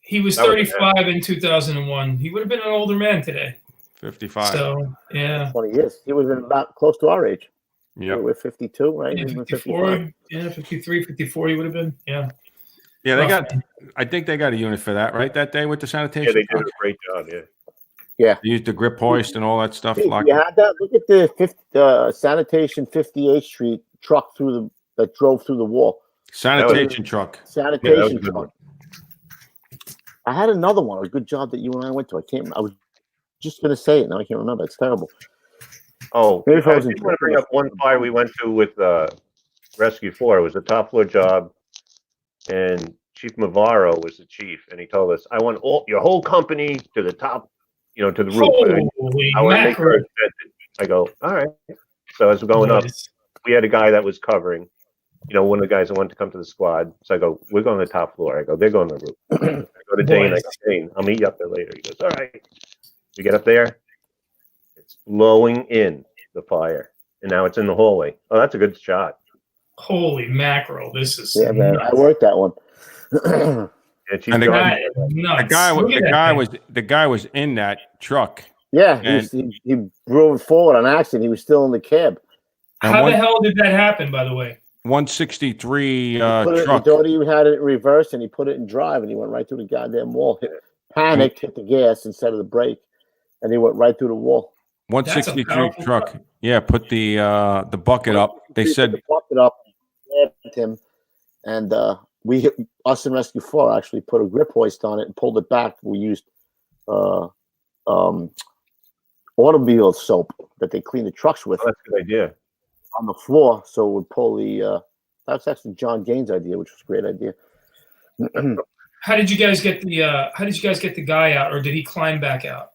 He was 35 in 2001. He would have been an older man today. 55. So, yeah. 20 years. He was about close to our age. Yeah. We're 52, right? Yeah, 54. Yeah, 53, 54 he would have been. Yeah. Yeah, I think they got a unit for that, right? That day with the sanitation. Yeah, they did a great job, yeah. Yeah. They used the grip hoist and all that stuff. Hey, you had that? Look at the sanitation 58th Street truck that drove through the wall. Sanitation truck. Sanitation truck. I had another one, a good job that you and I went to. I was just going to say it. Now I can't remember. It's terrible. Oh, I just want to bring up one fire we went to with Rescue 4. It was a top floor job, and Chief Mavaro was the chief, and he told us, I want your whole company to the top, to the roof. I want to make sure it's vented. I go, all right. So as we're going up, we had a guy that was covering, one of the guys that wanted to come to the squad. So I go, we're going to the top floor. I go, they're going to the roof. I go to Dane. I go, Dane, I'll meet you up there later. He goes, all right. We get up there. It's blowing in the fire. And now it's in the hallway. Oh, that's a good shot. Holy mackerel. This is. Yeah, man. I worked that one. And the guy was in that truck. Yeah, he drove forward on accident. He was still in the cab. How the hell did that happen, by the way? 163 truck. He thought he had it in reverse, and he put it in drive, and he went right through the goddamn wall. Panicked, hit the gas instead of the brake, and he went right through the wall. 163 truck. Yeah, put the bucket up. They said the bucket up, grabbed him, and us and Rescue 4 actually put a grip hoist on it and pulled it back. We used automobile soap that they clean the trucks with. Oh, that's a good idea. On the floor, so it would pull the. That's actually John Gaines' idea, which was a great idea. How did you guys get the guy out, or did he climb back out?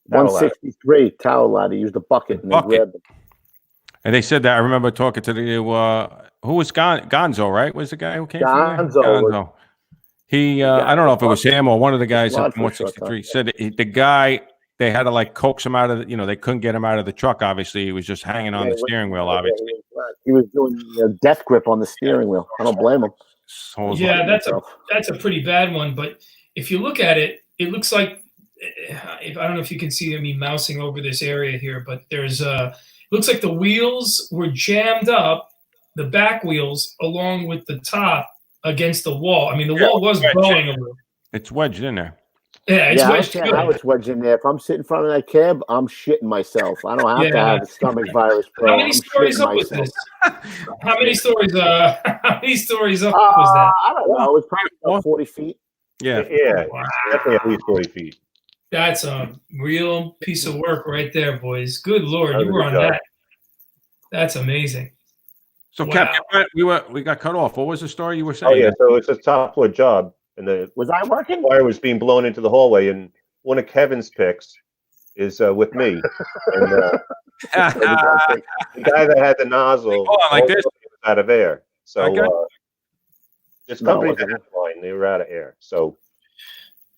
163 towel ladder. Used a bucket and they grabbed him. And they said that. I remember talking to the who was Gonzo, right? Was the guy who came from there? Gonzo. He, I don't know if it was him or one of the guys from 163. Said the guy. They had to like coax him out of they couldn't get him out of the truck. Obviously, he was just hanging on the steering wheel. Obviously, he was doing death grip on the steering wheel. I don't blame him. Yeah, that's a pretty bad one. But if you look at it, it looks like I don't know if you can see me mousing over this area here, but there's looks like the wheels were jammed up, the back wheels along with the top against the wall. I mean, the wall was blowing a little. It's wedged in there. Yeah, it's wedged. I understand how it's wedged in there. If I'm sitting in front of that cab, I'm shitting myself. I don't have to have a stomach virus. Bro. How many stories up was this? How many stories up was that? I don't know. It was probably about 40 feet. Yeah. Wow. Definitely at least 40 feet. That's a real piece of work right there, boys. Good Lord, you were on that. That's amazing. So, wow. Captain, we got cut off. What was the story you were saying? Oh, yeah. So it's a top floor job. And was I working? Wire was being blown into the hallway, and one of Kevin's picks is with me. And the guy that had the nozzle like this out of air. So this company had a line; they were out of air. So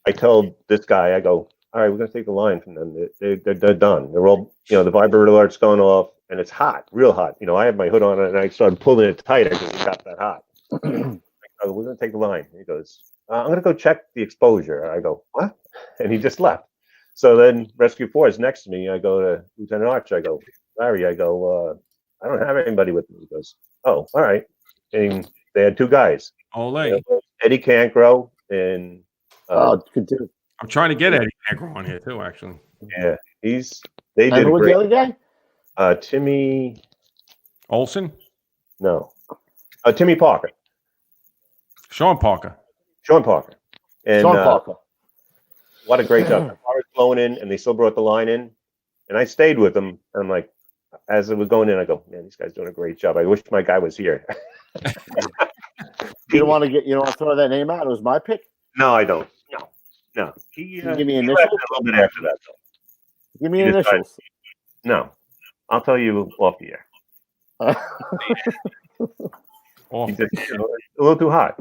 I told this guy, I go, "All right, we're gonna take the line from them. They're done. They're all, the vibrator alert's going off, and it's hot, real hot. I have my hood on, and I started pulling it tighter because it got that hot. We're gonna take the line." He goes, "I'm going to go check the exposure." I go, "What?" And he just left. So then Rescue 4 is next to me. I go to Lieutenant Arch. I go, "Larry," I go, "I don't have anybody with me." He goes, "Oh, all right." And they had two guys. Eddie Cancro and... good dude. I'm trying to get Eddie Cancro on here too, actually. Yeah, they did who was the other guy? Timmy... Olson? No. Timmy Parker. Sean Parker. And what a great job. The car was blown in, and they still brought the line in. And I stayed with them. And I'm like, as it was going in, I go, "Man, these guys doing a great job. I wish my guy was here." You don't want to throw that name out? It was my pick? No, I don't. No. Give me initials? A little bit after that, though. Give me initials. No. I'll tell you off the air. He's just, a little too hot.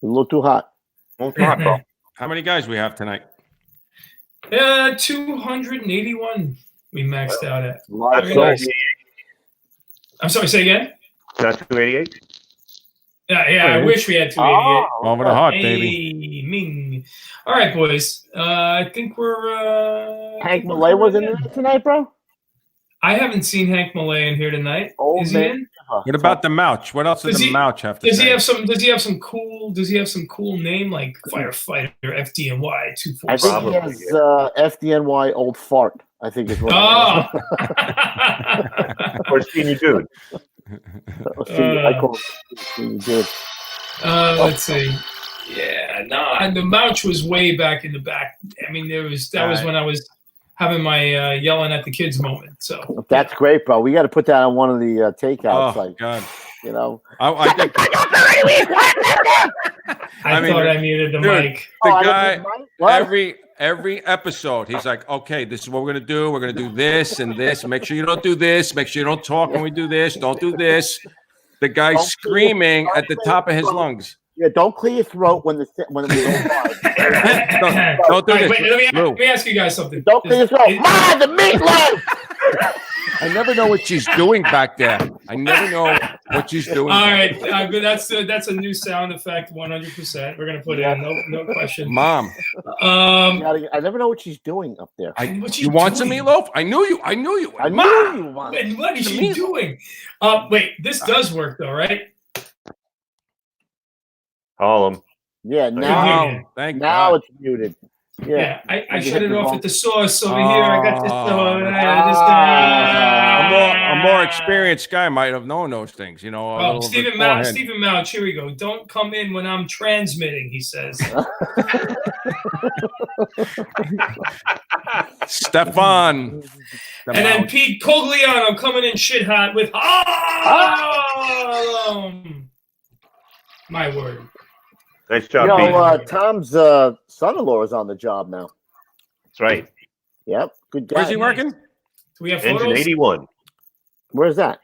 A little too hot, bro. How many guys we have tonight? 281 we maxed out at. Nice. I'm sorry, say again? Not 288? Yeah, I wish we had 288. Over the heart, baby. Ming. All right, boys. I think we're... Hank Malay wasn't in there tonight, bro? I haven't seen Hank Malay in here tonight. Is he in? What about the Mouch? What else does the Mouch have to say? Does he have some cool name like firefighter FDNY 247? I think he has FDNY old fart. I think is what. Or skinny dude. I call it skinny dude. Let's see. Yeah, no, the Mouch was way back in the back. I mean, that was when I was having my yelling at the kids moment. So that's great, bro. We got to put that on one of the takeouts. Oh God! I think I thought I muted the mic. The guy every episode, he's like, "Okay, this is what we're gonna do. We're gonna do this and this. Make sure you don't do this. Make sure you don't talk when we do this. Don't do this." The guy's screaming at the top of his lungs. Yeah, don't clear your throat when we go live. Don't do this. Wait, let me ask you guys something. Don't clear your throat. Ma, the meatloaf! I never know what she's doing back there. I never know. What she's doing. All right, that's a new sound effect, 100%. We're gonna put in no question. Mom. I never know what she's doing up there. You want some meatloaf? I knew you. I knew you wanted. And what is she doing? Wait, this does work though, right? Call him. Yeah, now it's muted. Yeah, I shut it off at the source over here. I got this. A more experienced guy might have known those things, you know. Stephen Mouch, here we go. Don't come in when I'm transmitting, he says. Stefan. And then Pete Cogliano coming in shit hot with my word. Nice job, Pete. Tom's son-in-law is on the job now. That's right. Yep, good guy. Where's he working? Do we have Engine photos? 81. Where's that?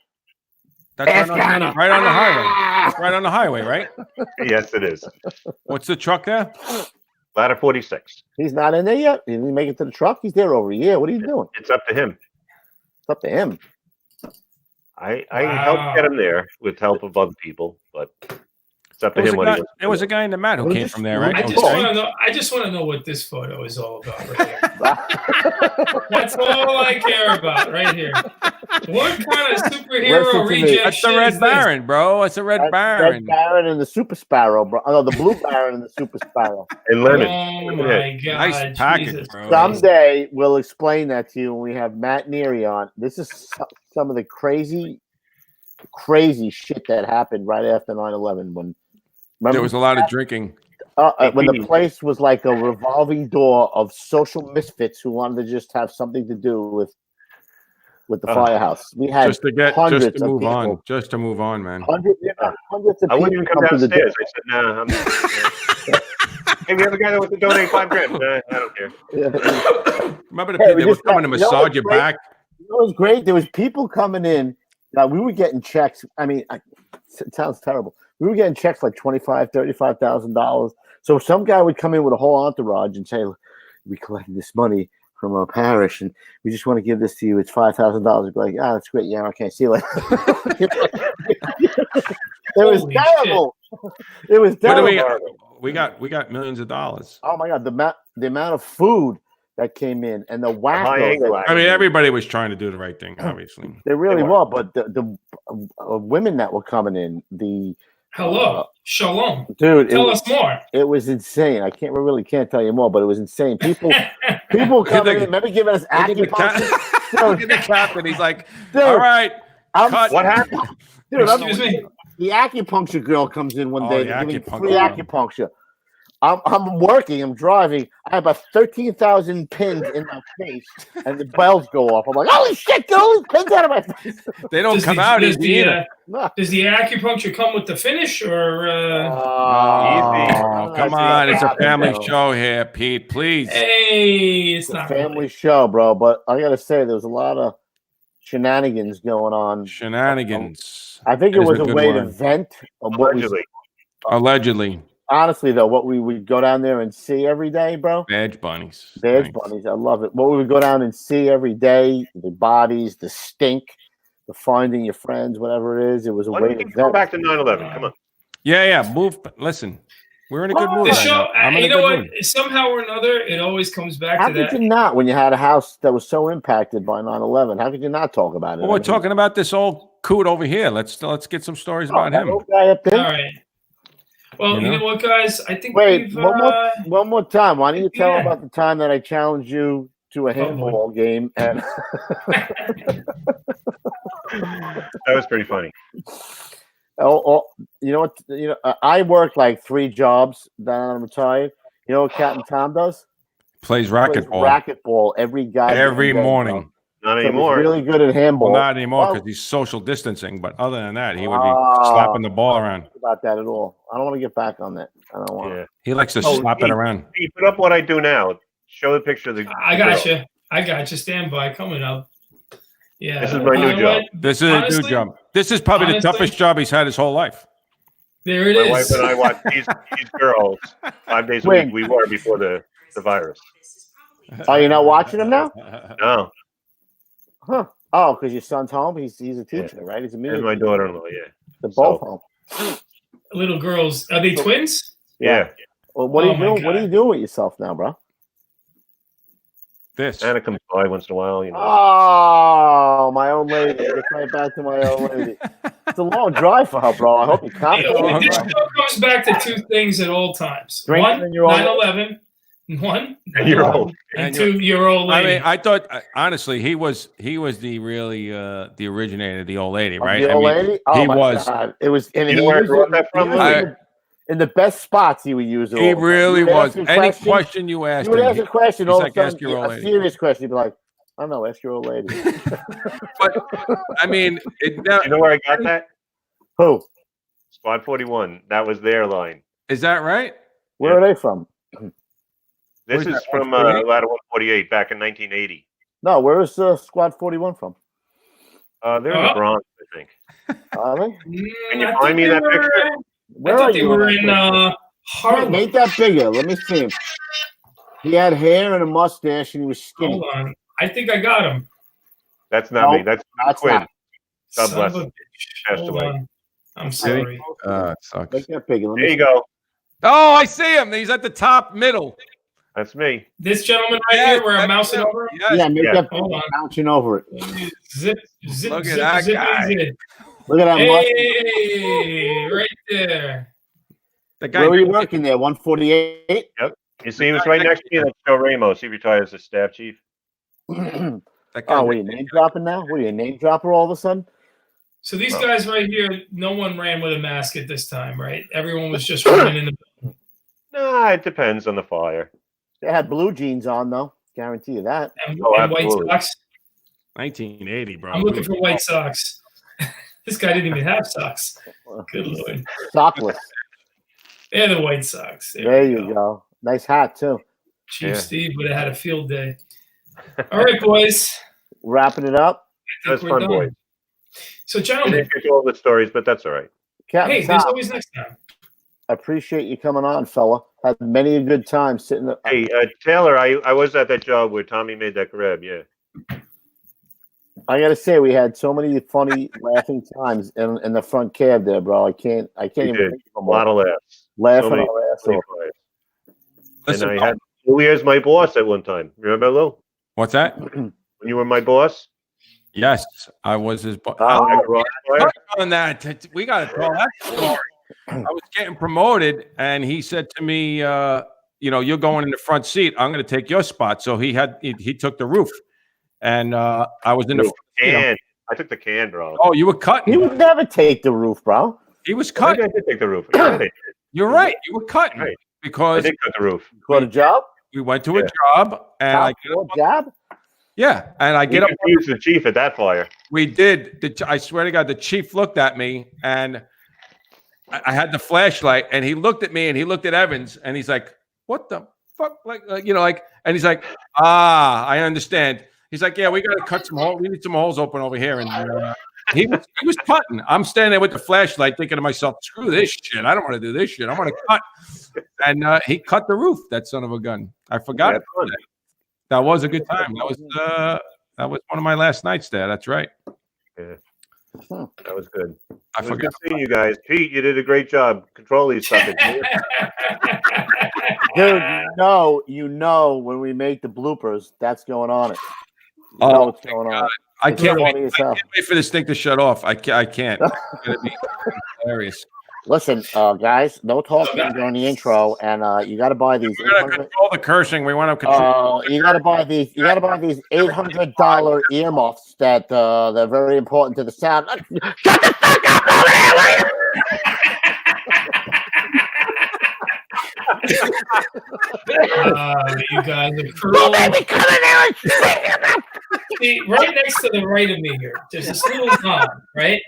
That's right on the highway. Right on the highway, right? Yes, it is. What's the truck there? Ladder 46. He's not in there yet? He didn't make it to the truck? He's there over a year. What are you doing? It's up to him. It's up to him. I helped get him there with help of other people, but it's up to him. There was a guy in the mat who came from there, right? I just want to know what this photo is all about right here. That's all I care about right here. What kind of superhero reject? That's the Red Baron, bro. It's a Red Baron. Red Baron and the Super Sparrow, bro. Oh, the Blue Baron and the Super Sparrow. And Lemon. Oh my God! Nice package, bro. Someday we'll explain that to you when we have Matt Neary on. This is some of the crazy shit that happened right after 9/11 when. Remember, there was a lot of drinking. When the place was like a revolving door of social misfits who wanted to just have something to do with the firehouse. We had hundreds just to move of on, just to move on, man. Hundreds of I wouldn't people even come downstairs. I said, "Nah, hey, we have a guy that wants to donate $5,000. Nah, I don't care." Yeah. Remember the people that were coming to massage your back? It was great. There was people coming in. Now we were getting checks. I mean, it sounds terrible. We were getting checks like $25,000, $35,000. So some guy would come in with a whole entourage and say, "We collected this money from our parish, and we just want to give this to you. It's $5,000." We'd be like, "Ah, that's great. Yeah, okay, see you later." It was terrible. It was terrible. We got millions of dollars. Oh my God, the amount of food that came in and the whack. I mean, everybody was trying to do the right thing, obviously. They really were, but the women that were coming in, Shalom, dude. Tell us more. It was insane. I can't tell you more, but it was insane. People coming in, remember giving us acupuncture. Look at the captain. He's like, "All right, cut." What happened? Dude, Excuse me. The acupuncture girl comes in one day giving free acupuncture. I'm working. I'm driving. I have about 13,000 pins in my face, and the bells go off. I'm like, "Holy shit! Get all these pins out of my face!" They don't come out easy either. Does the acupuncture come with the finish, or? Easy. Come on, it's a family show here, Pete. Please. Hey, it's not a family show, bro. But I gotta say, there was a lot of shenanigans going on. Shenanigans. I think it was a way to vent. Allegedly. Honestly, though, what we would go down there and see every day, bro. Badge bunnies. Bunnies. I love it. What we would go down and see every day, the bodies, the stink, the finding your friends, whatever it is. It was a way to go back to 9/11. Come on. Yeah. Move. Listen, we're in a good mood. The show, you know what? Somehow or another, it always comes back to that. How could you not, when you had a house that was so impacted by 9/11? How could you not talk about it? Well, we're talking about this old coot over here. Let's get some stories about him. Guy up there? All right. Well, you know what, guys? I think one more time. Why don't you tell about the time that I challenged you to a handball game? And that was pretty funny. You know what? I work like 3 jobs. Then I'm retired. You know what Capt.Tom does? Plays racquetball. Racquetball every morning. Not anymore. He's really good at handball. Well, not anymore because he's social distancing. But other than that, he would be slapping the ball around. About that at all? I don't want to get back on that. I don't want. Yeah. He likes to slap it around. He put up what I do now. Show the picture of the. I got you. Stand by. Coming up. Yeah. This is my new job. This is a new job. This is probably the toughest job he's had his whole life. There it is. My wife and I watch these girls 5 days a week. We were before the virus. Oh, you're not watching them now? No. Huh. Oh, because your son's home? He's a teacher, right? He's a music teacher. And my daughter-in-law, yeah. They're both home. Little girls. Are they twins? Yeah. Well, what are you doing? What are you doing with yourself now, bro? This. Anna comes by once in a while, Oh, my old lady. Get right back to my old lady. It's a long drive for her, bro. I hope you can't. This show comes back to two things at all times. Drink One, and your old 9/11. One, and your old. And 2-year-old lady. I mean, I thought honestly he was the really the originator, the old lady, right? The old lady? Oh, he my was. God. It was. And You know where I brought that from? In the best spots, he would use it. He really was. Any question question you asked you would him, ask a question, all of a like, ask sudden, your old a lady. serious question, you'd be like, I don't know, ask your old lady. But I mean, You know where I got that? Who? Squad 41. That was their line. Is that right? Where are they from? This Where's is that, from 148? Ladder 148 back in 1980. No, where is Squad 41 from? They're in the Bronx, I think. Are they? Can you find me that picture? Where I thought are they you? were in Harlem. Make that bigger. Let me see him. He had hair and a mustache, and he was skinny. Hold on. I think I got him. That's not me. That's Quinn. not. God Son bless of a him. bitch. Passed Hold away. on. I'm sorry. It sucks. Make that bigger. Let There me you go. Oh, I see him. He's at the top middle. That's me. This gentleman right here, where I'm mousing over him. Yes. Yeah, make Yeah. that Hold bigger. on. Bouncing over it. Zip, Look at that guy. zip. Look at that mustache. Hey, right there. The guy. Where were you working there? 148? You see, he was right next to me. That's Joe Ramos. He retired as a staff chief. That guy Oh, what are you name dropping now? What are you, a name dropper all of a sudden? So these guys right here, no one ran with a mask at this time, right? Everyone was just running in the. Nah, it depends on the fire. They had blue jeans on, though. Guarantee you that. And Oh, white absolutely. socks. 1980, bro. I'm looking for white socks. This guy didn't even have socks. Good lord. Sockless. They're the white socks. There you go. Nice hat, too. Chief Yeah. Steve would have had a field day. All right, boys. Wrapping it up. I That's think we're fun, done. boys. So, I gentlemen, didn't get to all the stories, but that's all right. Captain hey, there's Tom, always next time. I appreciate you coming on, fella. Had many a good time sitting there. Hey, Taylor, I was at that job where Tommy made that grab. Yeah. I gotta say, we had so many funny, laughing times in the front cab there, bro. I can't We even did. think A of lot of laughs. laughing so many- our ass so many off. fires. Listen, And I had Lou as my boss at one time. Remember, Lou? what's that? When you were my boss? Yes, I was his boss. That garage fire? On that, we got to tell that story. I was getting promoted, and he said to me, you're going in the front seat. I'm going to take your spot. So he took the roof, and I was in the front seat. Can. I took the can, bro. Oh, you were cutting. He would never take the roof, bro. He was Maybe cutting. I did take the roof. Yeah, I did. You're right. You were cutting Right. I because did cut the roof. Got a job? we went to a Yeah. job, and I Top job? and I You get up. confused the chief at that fire. We did. I swear to God, the chief looked at me, and I had the flashlight, and he looked at me, and he looked at Evans, and he's like, "What the fuck?" And he's like, I understand. He's like, "Yeah, we got to cut some holes. We need some holes open over here." And he was cutting. I'm standing there with the flashlight, thinking to myself, "Screw this shit. I don't want to do this shit. I want to cut." And he cut the roof. That son of a gun. I forgot. Yeah, About that. That was a good time. That was one of my last nights there. That's right. Yeah. That was good. I It was forgot. good seeing you guys. Pete, you did a great job. Control these suckers. Dude, you know when we make the bloopers, that's going on it. You Oh, know what's going on. I It's can't funny wait. as I hell. can't wait for this thing to shut off. I can't. It's gonna be hilarious. Listen, guys, no talking during the intro, and you got to buy these. We're gonna 800 control the cursing. We want to control. you got to buy these. You got to buy these $800 earmuffs that they're very important to the sound. Shut the fuck up over there, will You guys are you? cruel. Let me come in there and scream. See, right next to the right of me here, there's this little knob, right?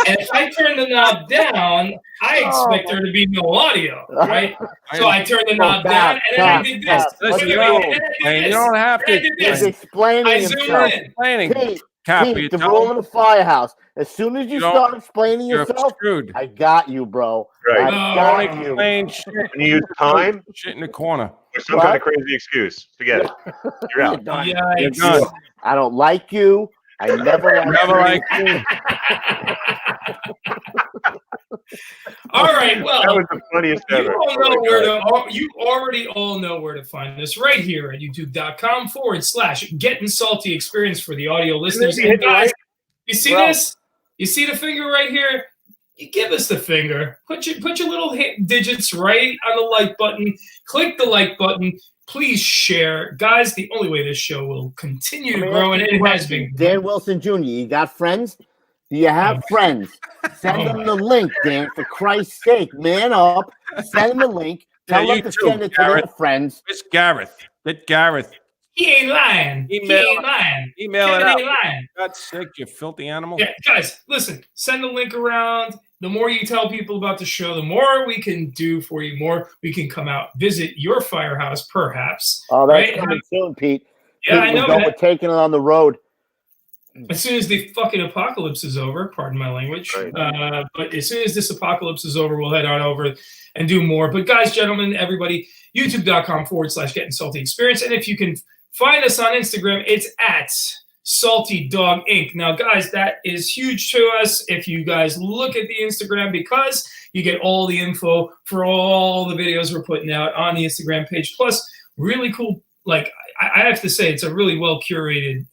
And if I turn the knob down, I expect there to be no audio, right? So I turn the knob down, and then I did this. Listen, Wait, you and don't- then I did Hey, you this. don't have And I to. did He's this. explaining I zoomed himself. in. Explaining. Pete, Cap, Pete, you the tell rule him of the firehouse. As soon as you don't- start explaining you're yourself, screwed. I got you, bro. Right. I No. got Don't you. explain shit. When you use time Shit in the corner. or some kind of crazy excuse, forget it. You're out. Done. You're Yikes. done. I don't like you. I never like Never you. like you. All right. Well, that was the funniest ever. You already all know where to find us right here at youtube.com/Gettin Salty Experience for the audio listeners. And guys, you see this? You see the finger right here? You give us the finger. Put your little digits right on the like button. Click the like button. Please share. Guys, the only way this show will continue to grow, and it has been. Dan Wilson Jr., you got friends? Do you have friends? Send them the link, Dan, for Christ's sake. Man up. Send them the link. Tell them to send it to their friends. It's Gareth. Let Gareth. He ain't lying. Email it out. Ain't lying. God's sake, you filthy animal. Yeah, guys, listen. Send the link around. The more you tell people about the show, the more we can do for you. More we can come out, visit your firehouse, perhaps. Oh, that's coming soon, Pete. Yeah, I know. We're taking it on the road. As soon as the fucking apocalypse is over, pardon my language, but as soon as this apocalypse is over, we'll head on over and do more. But guys, gentlemen, everybody, youtube.com/Gettin Salty Experience. And if you can find us on Instagram, it's at Salty Dog Inc. Now, guys, that is huge to us. If you guys look at the Instagram, because you get all the info for all the videos we're putting out on the Instagram page. Plus, really cool. Like, I have to say, it's a really well curated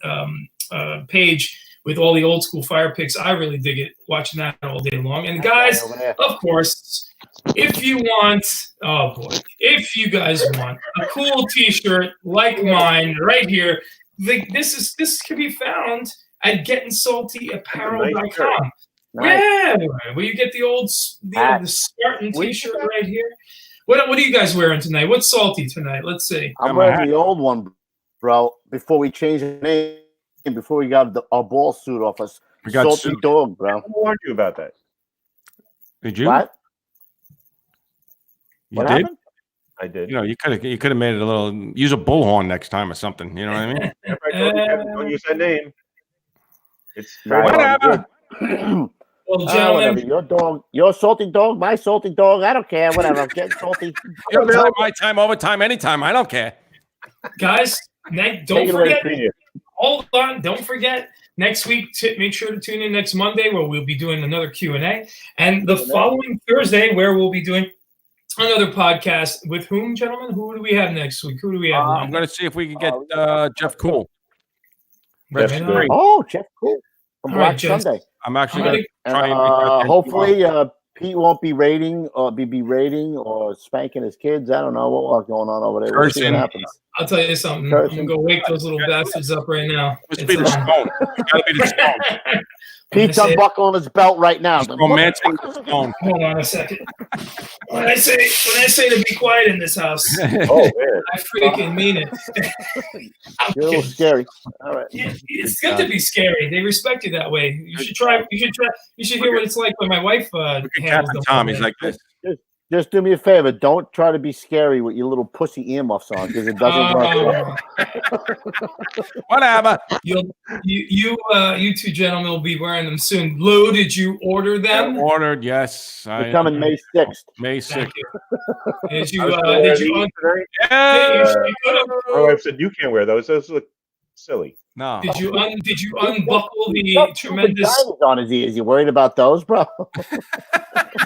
page with all the old school fire picks. I really dig it, watching that all day long. And guys, of course, if you guys want a cool t-shirt like mine right here, this can be found at GettinSaltyApparel.com. Nice. Yeah, where you get the Spartan t-shirt right here. What are you guys wearing tonight? What's salty tonight? Let's see. I'm wearing the old one, bro. Before we changed the name, before we got our ball suit off us, we got Salty suit. Dog, bro. I warned you about that. Did you? What? You did? I did. You know, you could have made it a little. Use a bullhorn next time or something. You know what I mean? I told you, Kevin, don't use that name. It's Whatever. Well, gentlemen, whatever. Your salty dog, my salty dog. I don't care. Whatever. Get salty. Your time, my time, overtime, anytime. I don't care. Guys, don't forget. Hold on. Don't forget. Next week, make sure to tune in next Monday where we'll be doing another Q&A. And the following Thursday where we'll be doing another podcast with whom, gentlemen? Who do we have next week? Who do we have? I'm going to see if we can get Jeff Cool. Jeff Cool. From Black Sunday. I'm actually going to try and hopefully Pete won't be rating or be berating or spanking his kids. I don't know what's going on over there. We'll see what happens. I'll tell you something. I'm going to go wake those little bastards up right now. It's be the stone. It's got to be the stone. Pete's unbuckling his belt right now. Romantic stone. Hold on a second. When I say to be quiet in this house, Oh, man. I freaking mean it. You're a little scary. All right. Yeah, it's good to be scary. They respect you that way. You should try. You should hear what it's like when my wife handles them. Tom, he's like this. Just do me a favor. Don't try to be scary with your little pussy earmuffs on because it doesn't work. Whatever. You two gentlemen will be wearing them soon. Lou, did you order them? Ordered, yes. They're coming May 6th. May 6th. Did you? My wife said you can't wear those. Those look silly. No. Did you unbuckle the tremendous on his ears? You worried about those, bro?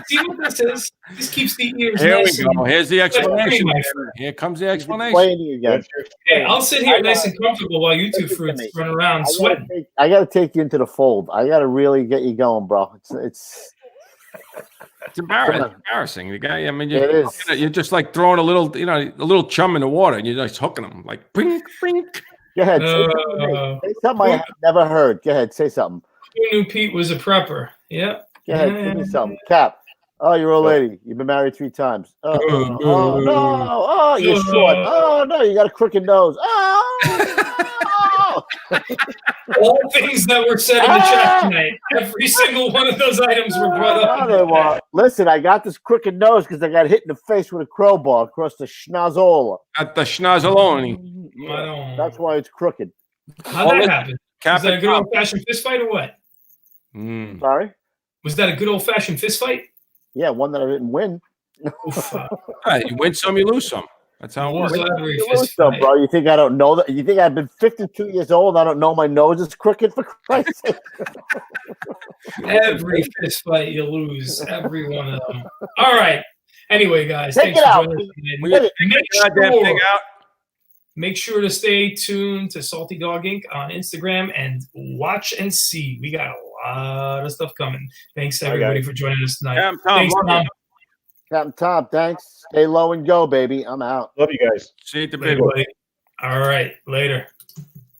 See what this is? This keeps the ears. Here nice we go. Here's the explanation. Here comes the explanation. Hey, I'll sit here nice and comfortable while you two fruits run around sweating. I got to take you into the fold. I got to really get you going, bro. It's embarrassing. The guy. I mean, it is. You're just like throwing a little chum in the water, and you're just hooking them like brink, brink. Go ahead. Say something I have never heard. Go ahead. Say something. Who knew Pete was a prepper? Yeah. Go ahead. Give me something. Cap. Oh, you're a lady. You've been married 3 times. Oh no. Oh, you're short. Oh no, you got a crooked nose. Oh. All things that were said in the chat tonight. Every single one of those items were brought up. Listen, I got this crooked nose because I got hit in the face with a crowbar across the schnozola. At the schnozzoloni. Yeah, that's why it's crooked. How'd that happen? Was that a good old-fashioned fist fight or what? Sorry? Was that a good old-fashioned fist fight? Yeah, one that I didn't win. Right, you win some, you lose some. That's how it works. You lose, though, bro. You think I don't know that? You think I've been 52 years old and I don't know my nose is crooked, for Christ's sake? Every fist fight you lose, every one of them. All right. Anyway, guys, Take thanks it for out. joining us. Make sure to stay tuned to Salty Dog Inc. on Instagram and watch and see. We got a lot of stuff coming. Thanks to everybody for joining us tonight. Thanks, Tom. Captain Tom, thanks. Stay low and go, baby. I'm out. Love you guys. See you at the big one. All right. Later.